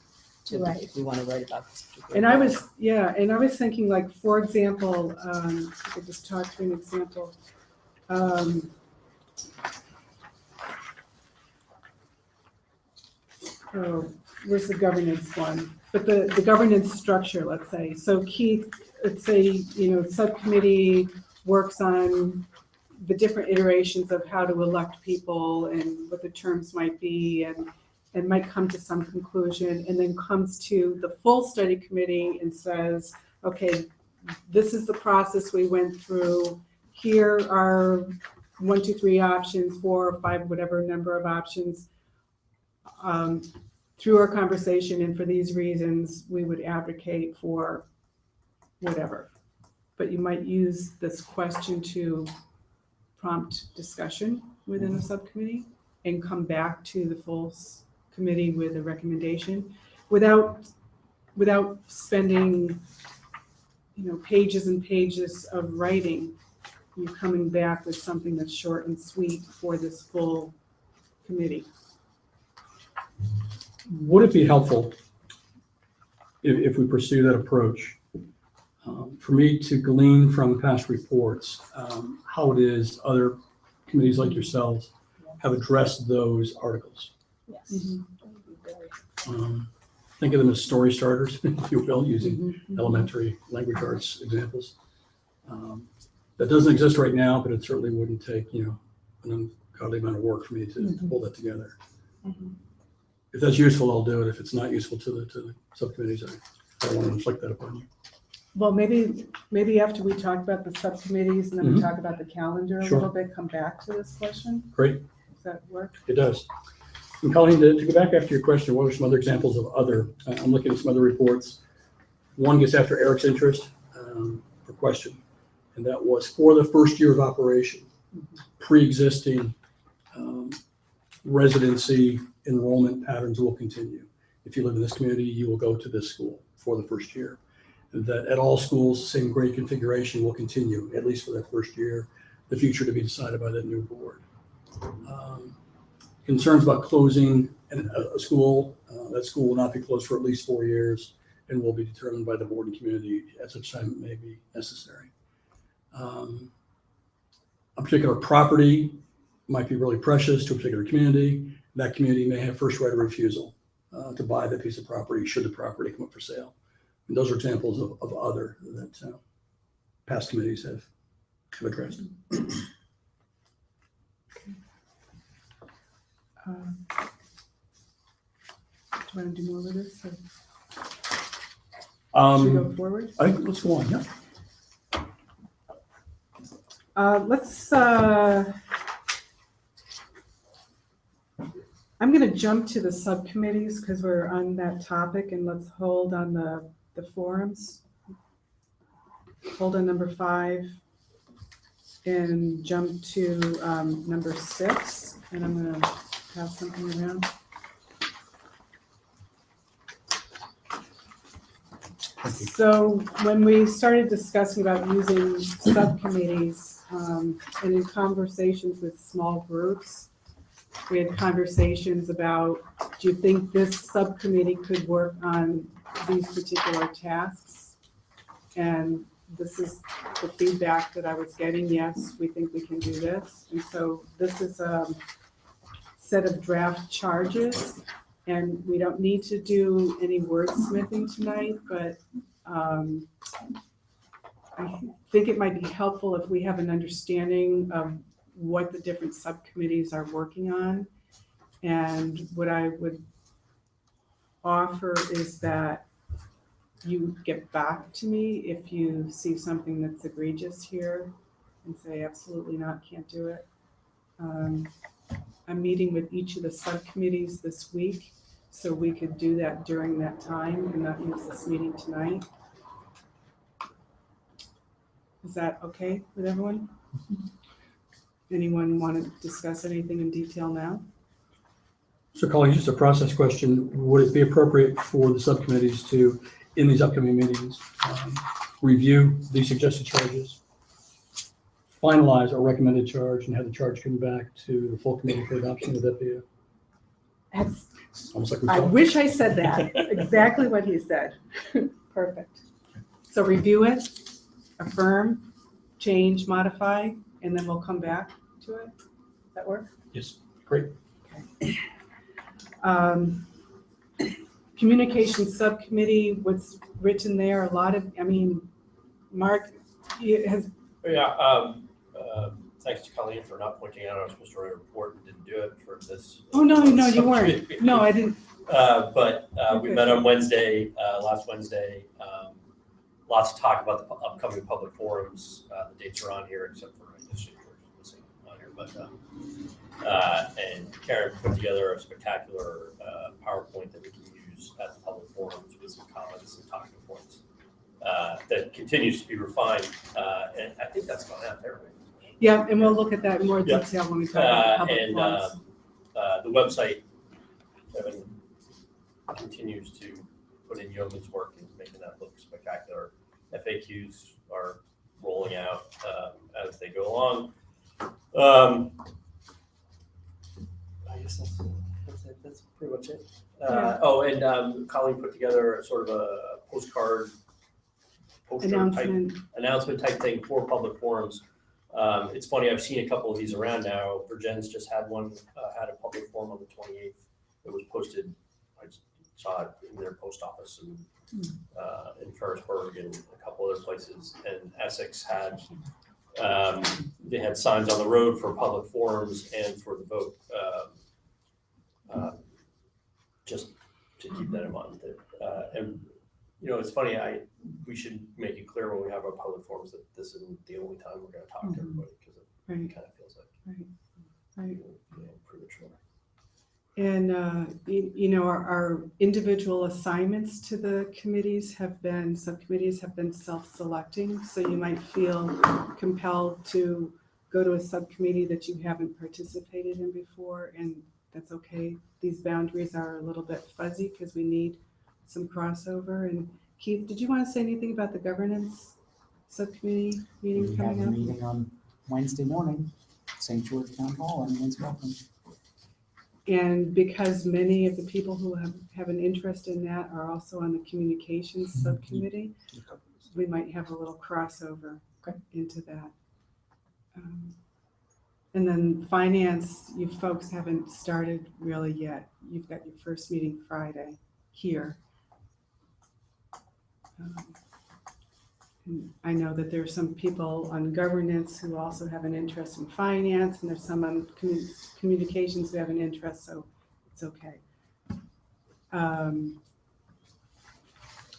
Right. if we want to write about this particular. And I goal. was thinking, like, for example, I could just talk through an example. Where's the governance one? But the governance structure, let's say. So Keith, let's say, subcommittee works on the different iterations of how to elect people and what the terms might be, and might come to some conclusion, and then comes to the full study committee and says, okay, this is the process we went through. Here are 1, 2, 3 options, 4 or 5, whatever number of options. Through our conversation and for these reasons, we would advocate for whatever. But you might use this question to prompt discussion within a subcommittee and come back to the full committee with a recommendation without spending, pages and pages of writing. You're coming back with something that's short and sweet for this full committee. Would it be helpful if we pursue that approach, for me to glean from past reports how it is other committees like yourselves have addressed those articles? Yes. Think of them as story starters, if you will, using elementary language arts examples. That doesn't exist right now, but it certainly wouldn't take, an ungodly amount of work for me to pull that together. If that's useful, I'll do it. If it's not useful to the subcommittees, I don't want to inflict that upon you. Well, maybe after we talk about the subcommittees and then we talk about the calendar a Sure. little bit, come back to this question. Great, Does that work? it does. And Colleen, to go back after your question, what are some other examples of I'm looking at some other reports. One gets after Eric's interest for question, and that was for the first year of operation, pre-existing residency enrollment patterns will continue. If you live in this community, you will go to this school for the first year. That at all schools, same grade configuration will continue, at least for that first year, the future to be decided by that new board. Concerns about closing a school, that school will not be closed for at least 4 years and will be determined by the board and community at such time it may be necessary. A particular property might be really precious to a particular community. That community may have first right of refusal to buy that piece of property should the property come up for sale. And those are examples of other that past committees have addressed. Do you want to do more with this? Or should we go forward? I think let's go on, yeah. I'm gonna jump to the subcommittees because we're on that topic, and let's hold on the forums. Hold on number 5 and jump to number 6, and I'm gonna pass something around. So when we started discussing about using subcommittees, and in conversations with small groups, we had conversations about, do you think this subcommittee could work on these particular tasks? And this is the feedback that I was getting, yes, we think we can do this. And so this is a set of draft charges, and we don't need to do any wordsmithing tonight, but I think it might be helpful if we have an understanding of what the different subcommittees are working on. And what I would offer is that you get back to me if you see something that's egregious here and say, absolutely not, can't do it. I'm meeting with each of the subcommittees this week, so we could do that during that time and not use this meeting tonight. Is that okay with everyone? Anyone want to discuss anything in detail now? So Colleen, just a process question. Would it be appropriate for the subcommittees to, in these upcoming meetings, review the suggested charges, finalize a recommended charge, and have the charge come back to the full committee for adoption? Would that be That's, almost like we I talked? wish I said that, exactly what he said. Perfect. So review it, affirm, change, modify, and then we'll come back to it. Does that work? Yes, great. Communications subcommittee, what's written there, a lot of, I mean, Mark has, Yeah, thanks to Colleen for not pointing out I was supposed to write a report and didn't do it for this. oh, no, you weren't. No, I didn't. But we met on Wednesday, last Wednesday. Lots to talk about the upcoming public forums. The dates are on here, except for I guess missing on here. But and Karen put together a spectacular PowerPoint that we can use at the public forums with some comments and talking points that continues to be refined. And I think that's gone out there. Right? Yeah, and we'll look at that in more Yeah. detail when we talk about public and forums. the website continues to put in yeoman's work in making that look spectacular. FAQs are rolling out as they go along. I guess that's it. That's pretty much it. Yeah. Oh, and Colleen put together sort of a postcard poster announcement type thing for public forums. It's funny, I've seen a couple of these around now. Virgin's just had one, had a public forum on the 28th. It was posted, I saw it in their post office and in Ferrisburg and a couple other places. And Essex had, they had signs on the road for public forums and for the vote. Just to keep that in mind. And you know, it's funny, we should make it clear when we have our public forums that this isn't the only time we're going to talk to everybody, because it Right. kind of feels like Right. premature. And, you know, our individual assignments to the subcommittees have been self-selecting. So you might feel compelled to go to a subcommittee that you haven't participated in before, and that's okay. These boundaries are a little bit fuzzy because we need some crossover. And Keith, did you want to say anything about the governance subcommittee meeting We have coming a up? meeting on Wednesday morning, St. George Town Hall, anyone's welcome. And because many of the people who have an interest in that are also on the communications subcommittee, we might have a little crossover into that. And then finance, you folks haven't started really yet. You've got your first meeting Friday here. And I know that there are some people on governance who also have an interest in finance, and there's some on communications who have an interest, so it's okay.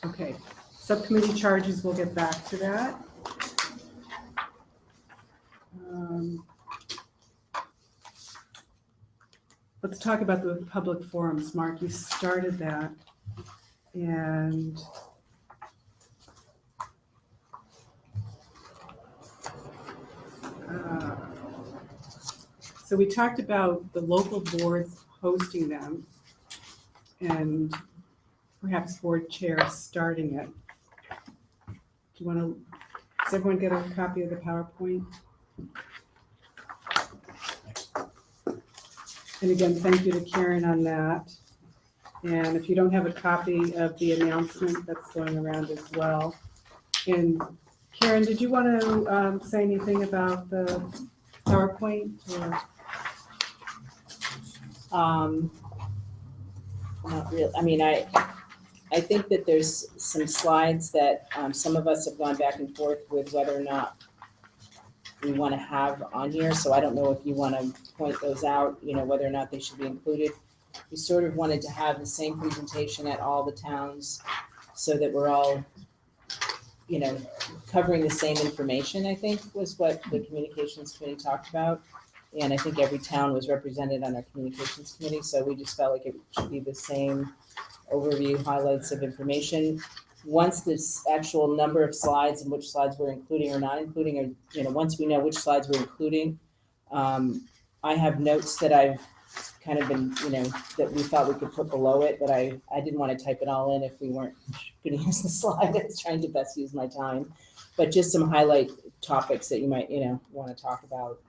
Okay, subcommittee charges, we'll get back to that. let's talk about the public forums. Mark, you started that. And so we talked about the local boards hosting them and perhaps board chairs starting it. Do you want to, does everyone get a copy of the PowerPoint? And again, thank you to Karen on that. And if you don't have a copy of the announcement, that's going around as well. And Karen, did you want to say anything about the PowerPoint? Or? Not really. I mean, I think that there's some slides that some of us have gone back and forth with whether or not we want to have on here. So I don't know if you want to point those out, you know, whether or not they should be included. We sort of wanted to have the same presentation at all the towns so that we're all, you know, covering the same information, I think was what the communications committee talked about. And I think every town was represented on our communications committee. So we just felt like it should be the same overview, highlights of information. Once this actual number of slides and which slides we're including or not including, or, you know, once we know which slides we're including, I have notes that I've kind of been, you know, that we thought we could put below it, but I didn't want to type it all in if we weren't going to use the slide. I was trying to best use my time, but just some highlight topics that you might, you know, want to talk about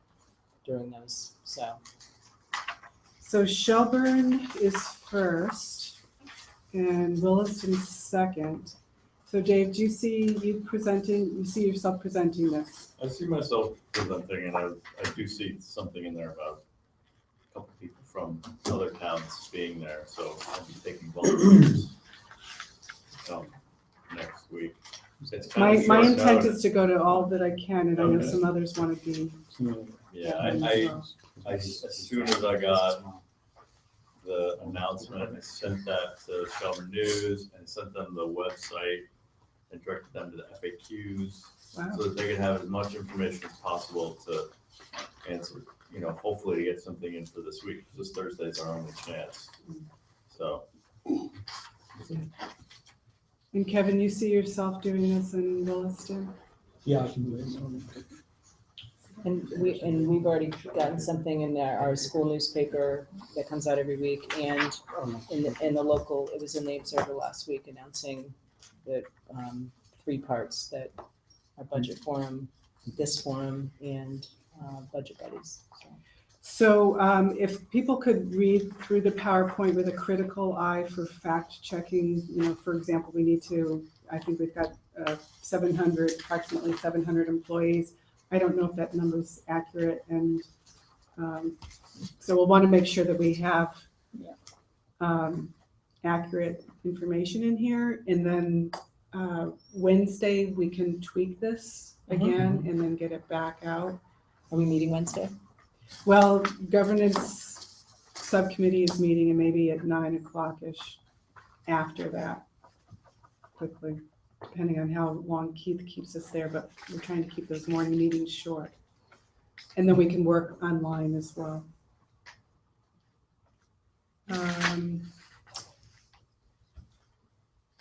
during those. So Shelburne is first and Williston second. So Dave, do you see you see yourself presenting this? I see myself presenting, and I do see something in there about a couple people from other towns being there, so I'll be taking volunteers next week. It's kind of My short intent notice. is to go to all that I can, and I know Okay. some others want to be. Yeah, I as soon as I got the announcement, I sent that to Shelburne News and sent them the website and directed them to the FAQs Wow. so that they could have as much information as possible to answer, you know, hopefully to get something in for this week. This Thursday's our only chance. So. And Kevin, you see yourself doing this in Williston? Yeah, I can do it. And we've already gotten something in our school newspaper that comes out every week, and in the local, it was in the Observer last week announcing that 3 parts, that our budget forum, this forum, and budget buddies. So if people could read through the PowerPoint with a critical eye for fact checking, you know, for example, I think we've got approximately 700 employees. I don't know if that number's accurate, and so we'll want to make sure that we have accurate information in here. And then Wednesday, we can tweak this again and then get it back out. Are we meeting Wednesday? Well, governance subcommittee is meeting, and maybe at 9 o'clock-ish after that, quickly, depending on how long Keith keeps us there, but we're trying to keep those morning meetings short. And then we can work online as well.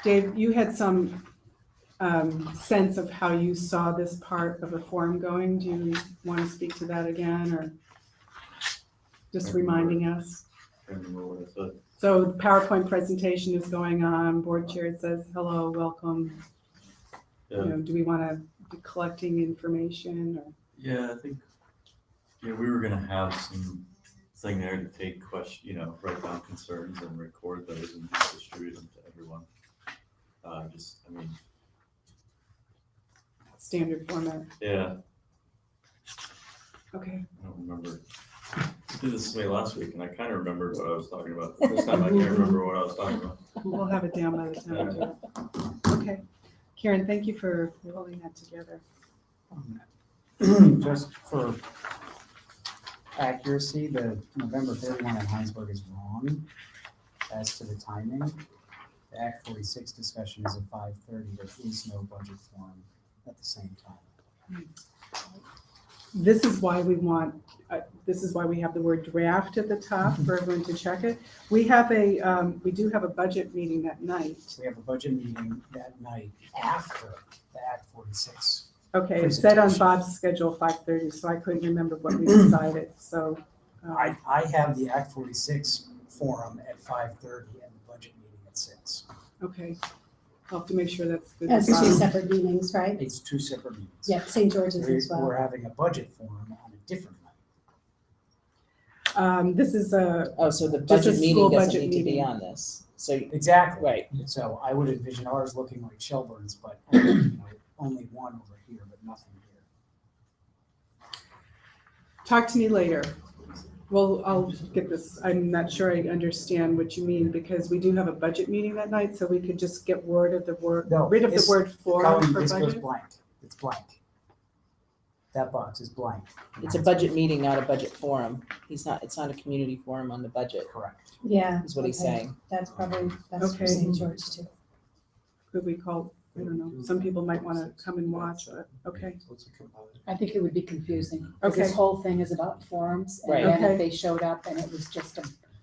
Dave, you had some sense of how you saw this part of the forum going. Do you want to speak to that again, or just reminding us? I can't remember what I said. So the PowerPoint presentation is going on. Board chair says, hello, welcome. Yeah. You know, do we want to be collecting information? Or? Yeah, I think, we were gonna have some thing there to take write down concerns and record those and just distribute them to everyone. Standard format. Yeah, Okay. I don't remember. You did this to me last week, and I kind of remembered what I was talking about. This time I can't remember what I was talking about. We'll have it down by the time we do it. Okay. Karen, thank you for pulling that together. Just for accuracy, the November 31 in Heinsberg is wrong as to the timing. The Act 46 discussion is at 5:30. There is no budget forum at the same time. this is why we want, this is why we have the word draft at the top for everyone to check it. We do have a budget meeting that night. We have a budget meeting that night after the Act 46. Okay, it's set on Presentation. Bob's schedule 5:30, so I couldn't remember what we decided, so. I have the Act 46 forum at 5:30 and the budget meeting at 6. Okay, I'll have to make sure that's good. That's two separate meetings, right? It's 2 separate meetings. Yeah, St. George's as We're well. having a budget forum on a different night. This is a, Oh, so the Just a budget meeting school doesn't budget need to be meeting. on this. So, Exactly. right. So I would envision ours looking like Shelburne's, but only one over here, but nothing here. talk to me later. Well, I'll get this, I'm not sure I understand what you mean, because we do have a budget meeting that night, so we could just get rid of the word No, this- forum Colleen, for this goes budget? blank. It's blank. That box is blank. it's a budget meeting, not a budget forum. It's not a community forum on the budget, Correct. Yeah. is what he's okay. saying. That's probably best for Okay. St. George too. Could we call, I don't know, some people might want to come and watch, but, okay. I think it would be confusing, because this Okay. whole thing is about forums, Right. and then Okay. if they showed up and it was just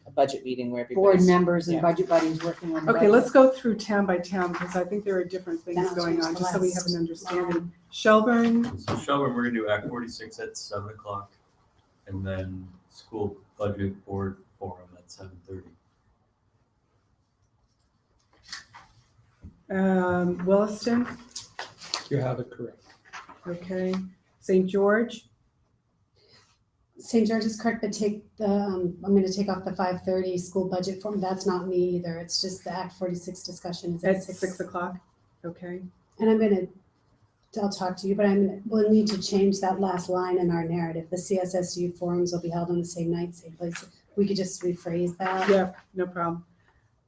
A budget meeting where board everybody's. members and yeah. budget buddies working on the Okay, budget. let's go through town by town, because I think there are different things Now going choose on, the just so we have last an understanding. Shelburne, So Shelburne, we're gonna do Act 46 at 7:00, and then school budget board forum at 7:30. Williston, You have it correct. okay, St. George, St. George is correct, but I'm gonna take off the 5:30 school budget form. That's not me either. It's just the Act 46 discussion is at at 6 o'clock, okay. And I'll talk to you, but we'll need to change that last line in our narrative. The CSSU forums will be held on the same night, same place. We could just rephrase that. Yeah, no problem.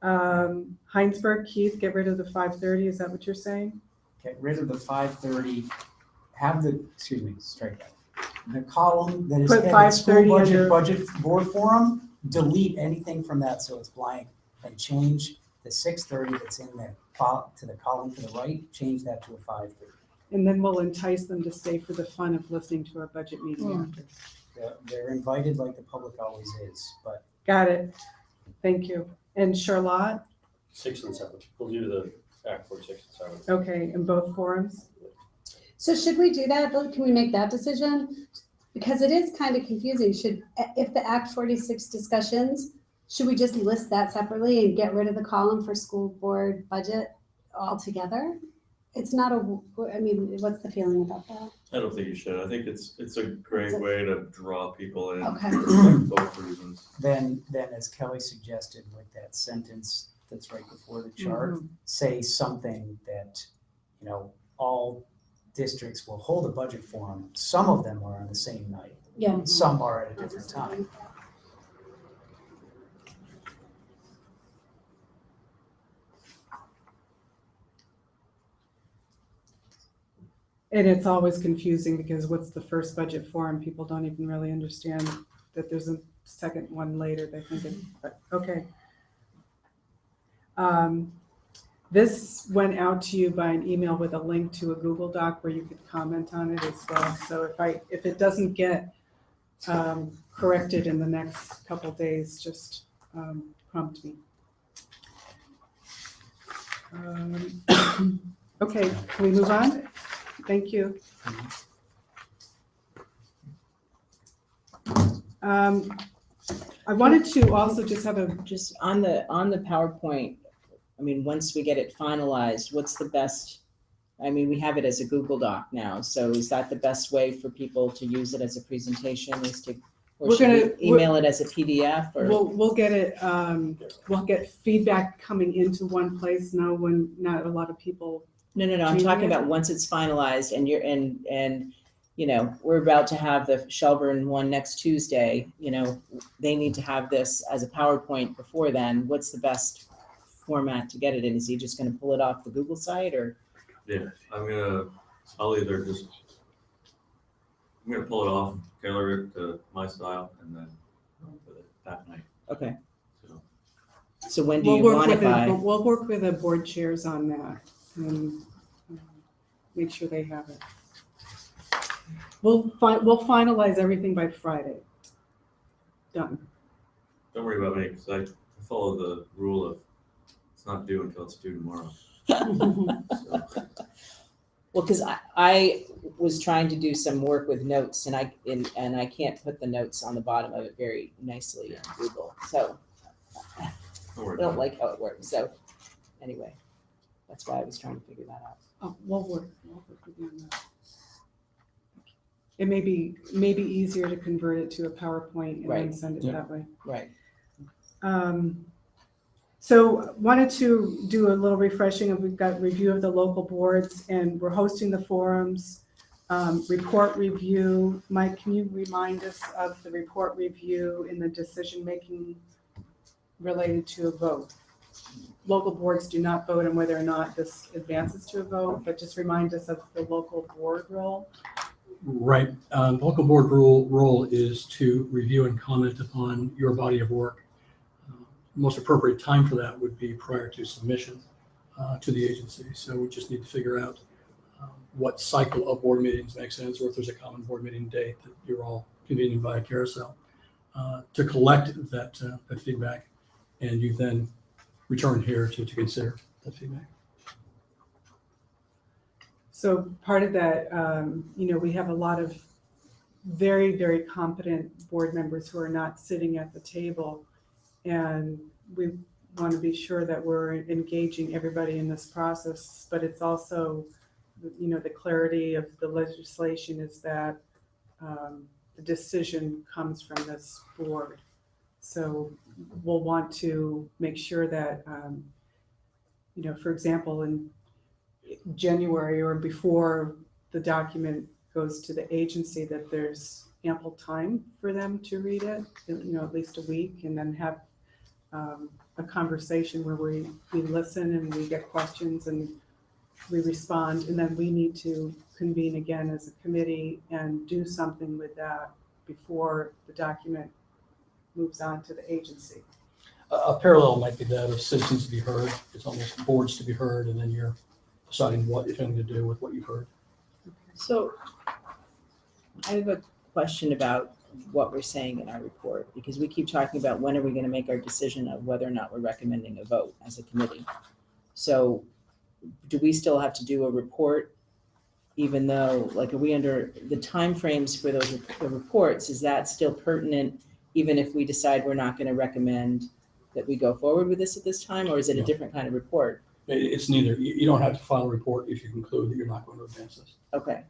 Heinsberg, Keith, get rid of the 5:30, is that what you're saying? Get rid of the 5:30, strike that. The column that is Put headed school 5:30 under- budget board forum, delete anything from that so it's blank, and change the 6:30 that's in the to the column to the right, change that to a 5:30. And then we'll entice them to stay for the fun of listening to our budget meeting after. They're invited like the public always is, but Got it, thank you. And Charlotte, 6 and 7. We'll do the Act 46 and 7. okay, in both forums? So should we do that? Can we make that decision? Because it is kind of confusing. If the Act 46 discussions, should we just list that separately and get rid of the column for school board budget altogether? It's not what's the feeling about that? I don't think you should. I think it's a great way to draw people in. Okay. For both reasons. then as Kelly suggested with that sentence that's right before the chart, say something that, all districts will hold a budget forum. Some of them are on the same night. Yeah. Some are at a different time. And it's always confusing because what's the first budget forum? People don't even really understand that there's a second one later. They think it, but okay. This went out to you by an email with a link to a Google Doc where you could comment on it as well. So if it doesn't get corrected in the next couple of days, just prompt me. Okay, can we move on? Thank you. I wanted to also just have a, Just on the PowerPoint, once we get it finalized, what's the best? We have it as a Google Doc now, so is that the best way for people to use it as a presentation or We're should we email it as a PDF or? we'll get it, we'll get feedback coming into one place now when not a lot of people. No, I'm talking about once it's finalized and we're about to have the Shelburne one next Tuesday, they need to have this as a PowerPoint before then. What's the best format to get it in? Is he just gonna pull it off the Google site or? Yeah, I'm gonna pull it off, tailor it to my style, and then run with it that night. Okay, So so when do you want it by? We'll work with the board chairs on that and make sure they have it. We'll finalize everything by Friday. Done. Don't worry about me, because I follow the rule of it's not due until it's due tomorrow. So, Well, because I was trying to do some work with notes, and I can't put the notes on the bottom of it very nicely in Google, so don't I worry don't about like how it works. So anyway, that's why I was trying to figure that out. Oh, we'll work with you on that. It may be easier to convert it to a PowerPoint and then Right. send it Yeah. that way. Right. So wanted to do a little refreshing of, we've got review of the local boards and we're hosting the forums, report review. Mike, can you remind us of the report review in the decision-making related to a vote? Local boards do not vote on whether or not this advances to a vote, but just remind us of the local board role. Right. Local board role is to review and comment upon your body of work. Most appropriate time for that would be prior to submission to the agency. So we just need to figure out what cycle of board meetings makes sense, or if there's a common board meeting date that you're all convening by a carousel to collect that feedback, and you then return here to consider that feedback. So part of that, we have a lot of very, very competent board members who are not sitting at the table. And we want to be sure that we're engaging everybody in this process, but it's also, the clarity of the legislation is that the decision comes from this board. So we'll want to make sure that, for example, in January or before the document goes to the agency, that there's ample time for them to read it, at least a week, and then have a conversation where we listen and we get questions and we respond, and then we need to convene again as a committee and do something with that before the document moves on to the agency. A parallel might be that of citizens to be heard. It's almost boards to be heard, and then you're deciding what, if anything, to do with what you've heard. So I have a question about what we're saying in our report, because we keep talking about when are we going to make our decision of whether or not we're recommending a vote as a committee. So do we still have to do a report, even though, are we under the timeframes for the reports? Is that still pertinent, even if we decide we're not going to recommend that we go forward with this at this time, or is it a different kind of report? It's neither. You don't have to file a report if you conclude that you're not going to advance this. Okay.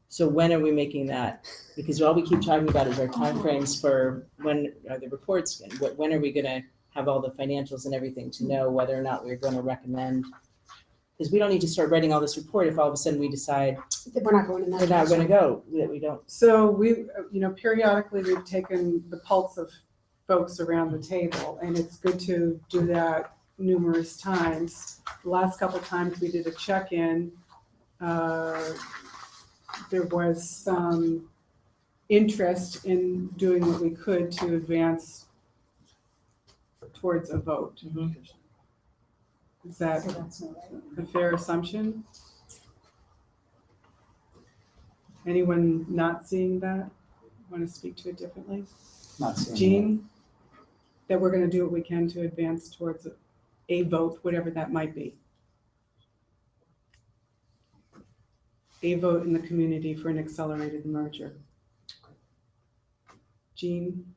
So when are we making that? Because all we keep talking about is our timeframes for when are the reports, and when are we going to have all the financials and everything to know whether or not we're going to recommend? Because we don't need to start writing all this report if all of a sudden we decide That we're not going in that we're not going to direction. go, that we don't. So we, periodically we've taken the pulse of folks around the table, and it's good to do that numerous times. The last couple of times we did a check-in, there was some interest in doing what we could to advance towards a vote. Is that So that's no right. a fair assumption? Anyone not seeing that? Want to speak to it differently? Not seeing that. Jean, that we're going to do what we can to advance towards a vote, whatever that might be. A vote in the community for an accelerated merger. Jean?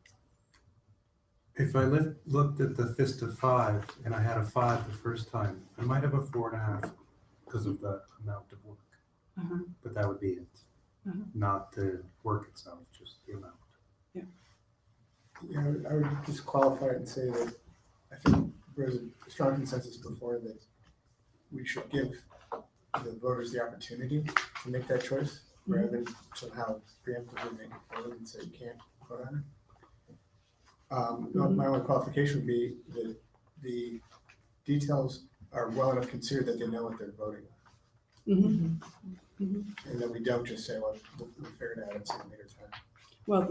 If I looked at the fist of 5 and I had a 5 the first time, I might have a 4.5 because of the amount of work. Uh-huh. But that would be it, Uh-huh. not the work itself, just the amount. Yeah, I would just qualify it and say that I think there's a strong consensus before that we should give the voters the opportunity to make that choice rather than somehow preemptively make it for them and say you can't vote on it. My only qualification would be that the details are well enough considered that they know what they're voting on. Mm-hmm. And that we don't just say, well, we'll figure it out at some later time. Well,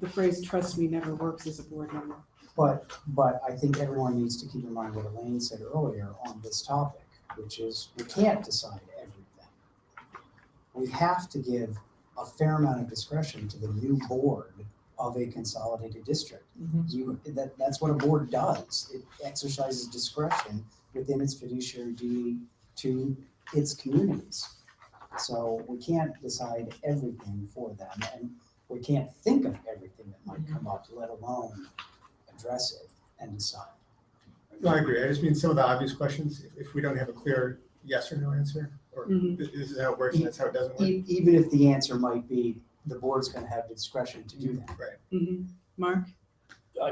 the phrase "trust me" never works as a board member. But I think everyone needs to keep in mind what Elaine said earlier on this topic, which is we can't decide everything. We have to give a fair amount of discretion to the new board of a consolidated district. That's what a board does. It exercises discretion within its fiduciary duty to its communities. So we can't decide everything for them, and we can't think of everything that might come up, let alone address it and decide. No, I agree. I just mean some of the obvious questions, if we don't have a clear yes or no answer, or Mhm. this is how it works and that's how it doesn't work. Even if the answer might be the board's gonna have the discretion to do that. Mhm. Mark?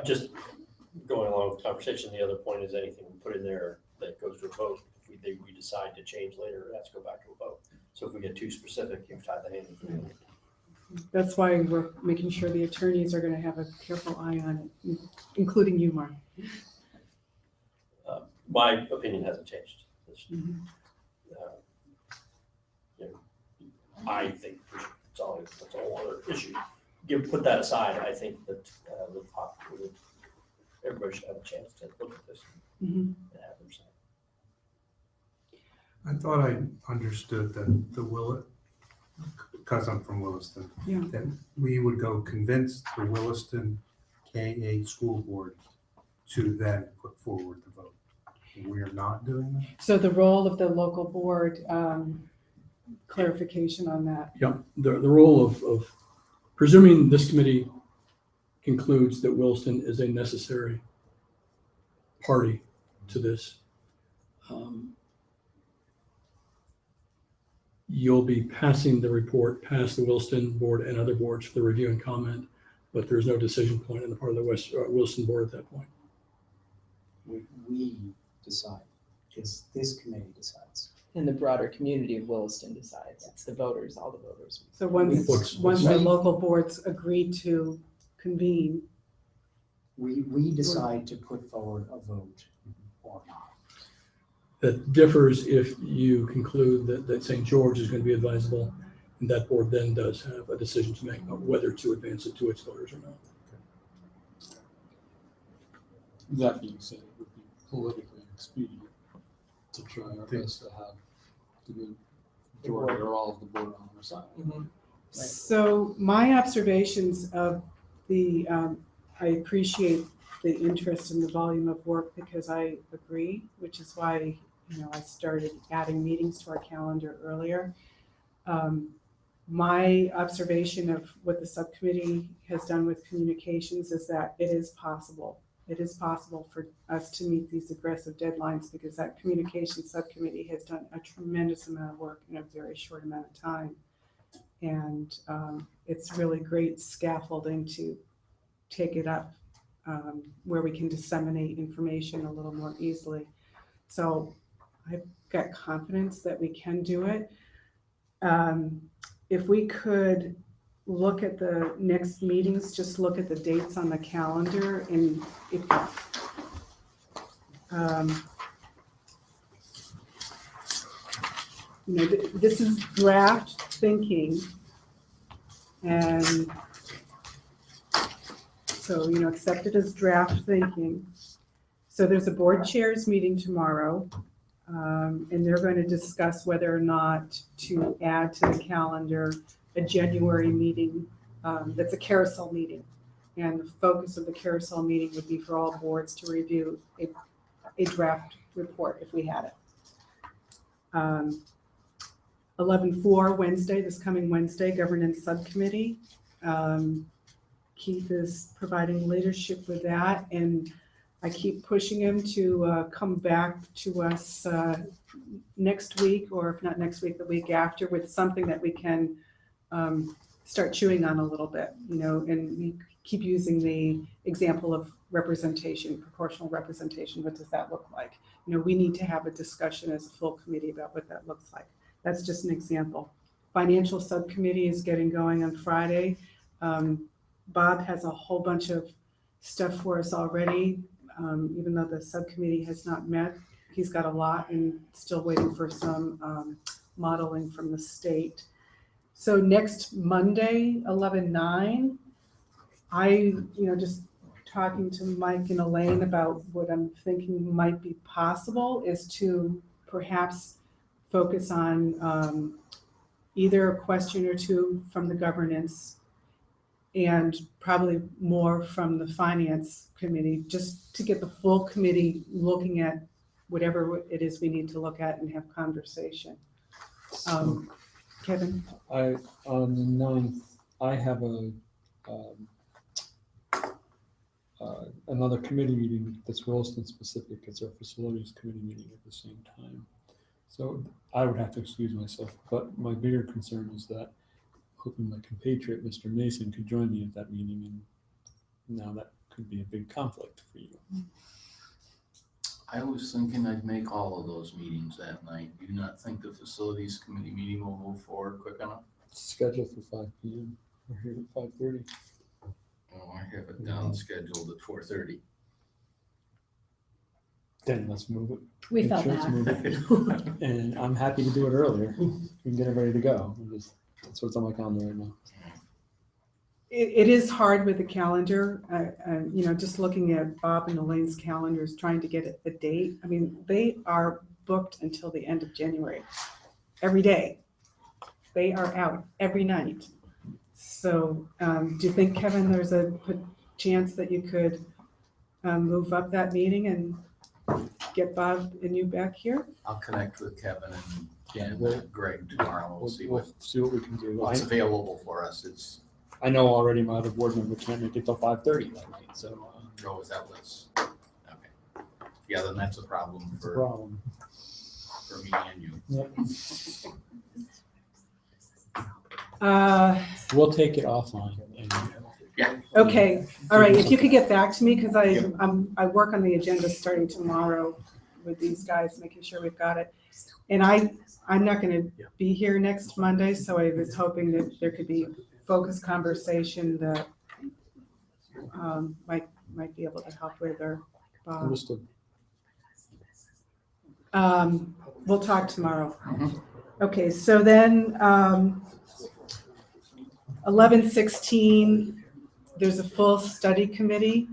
Just going along with the conversation, the other point is anything we put in there that goes to a vote, if we decide to change later, it has to go back to a vote. So if we get too specific, you've tied the hand. That's why we're making sure the attorneys are gonna have a careful eye on it, including you, Mark. My opinion hasn't changed. Mhm. You know, I think that's a whole other issue. Put that aside, I think that everybody should have a chance to look at this Mhm. and have them say. I thought I understood that the because I'm from Williston, Yeah. that we would go convince the Williston K-8 school board to then put forward the vote. We're not doing that? So the role of the local board, clarification on that. Yeah, the role of presuming this committee concludes that Williston is a necessary party to this, you'll be passing the report past the Williston board and other boards for the review and comment, but there's no decision point on the part of the Williston board at that point. We decide, because this committee decides. And the broader community of Williston decides. It's the voters, all the voters. So once the local boards agree to convene, We decide to put forward a vote or not. That differs if you conclude that St. George is going to be advisable, and that board then does have a decision to make about whether to advance it to its voters or not. That being said, it would be politically expedient to try our best to have the majority or all of the board on our side. So my observations of the, I appreciate the interest in the volume of work because I agree, which is why, I started adding meetings to our calendar earlier. My observation of what the subcommittee has done with communications is that it is possible. It is possible for us to meet these aggressive deadlines because that communications subcommittee has done a tremendous amount of work in a very short amount of time. And it's really great scaffolding to take it up where we can disseminate information a little more easily. So I've got confidence that we can do it. If we could look at the next meetings, just look at the dates on the calendar, and if this is draft thinking, and so accept it as draft thinking. So there's a board chairs meeting tomorrow, and they're going to discuss whether or not to add to the calendar a January meeting that's a carousel meeting. And the focus of the carousel meeting would be for all boards to review a draft report if we had it. 11/4 Wednesday, this coming Wednesday, governance subcommittee. Keith is providing leadership with that, and I keep pushing him to come back to us next week, or if not next week, the week after, with something that we can start chewing on a little bit, and we keep using the example of representation, proportional representation. What does that look like? We need to have a discussion as a full committee about what that looks like. That's just an example. Financial subcommittee is getting going on Friday. Bob has a whole bunch of stuff for us already. Even though the subcommittee has not met, he's got a lot and still waiting for some modeling from the state. So next Monday, 11/9, I, just talking to Mike and Elaine about what I'm thinking might be possible is to perhaps focus on either a question or two from the governance and probably more from the finance committee, just to get the full committee looking at whatever it is we need to look at and have conversation. Kevin? On the 9th, I have another committee meeting that's Williston specific. It's our facilities committee meeting at the same time. So I would have to excuse myself, but my bigger concern is that hoping my compatriot, Mr. Mason, could join me at that meeting, and now that could be a big conflict for you. I was thinking I'd make all of those meetings that night. Do you not think the facilities committee meeting will move forward quick enough? It's scheduled for 5 p.m. We're here at 5:30. Oh, I have it down scheduled at 4:30. Then let's move it. We felt Let's move that. it. And I'm happy to do it earlier. We can get it ready to go. That's what's on my calendar right now. It is hard with the calendar, just looking at Bob and Elaine's calendars, trying to get a date. I mean, they are booked until the end of January, every day. They are out every night. So do you think, Kevin, there's a chance that you could move up that meeting and get Bob and you back here? I'll connect with Kevin and Greg tomorrow. We'll see We'll see what we can do. what's available for us. I know already my other board member can't make it till 5:30 that night, so. Oh, is that what's, okay. Yeah, then that's a problem It's a for problem. me and you. Yep. We'll take it offline. Yeah. Okay, all right, if you could get back to me, because I work on the agenda starting tomorrow with these guys, making sure we've got it. And I'm not gonna be here next Monday, so I was hoping that there could be focused conversation that might be able to help with or Bob. Understood. We'll talk tomorrow. Okay, so then 11:16, there's a full study committee.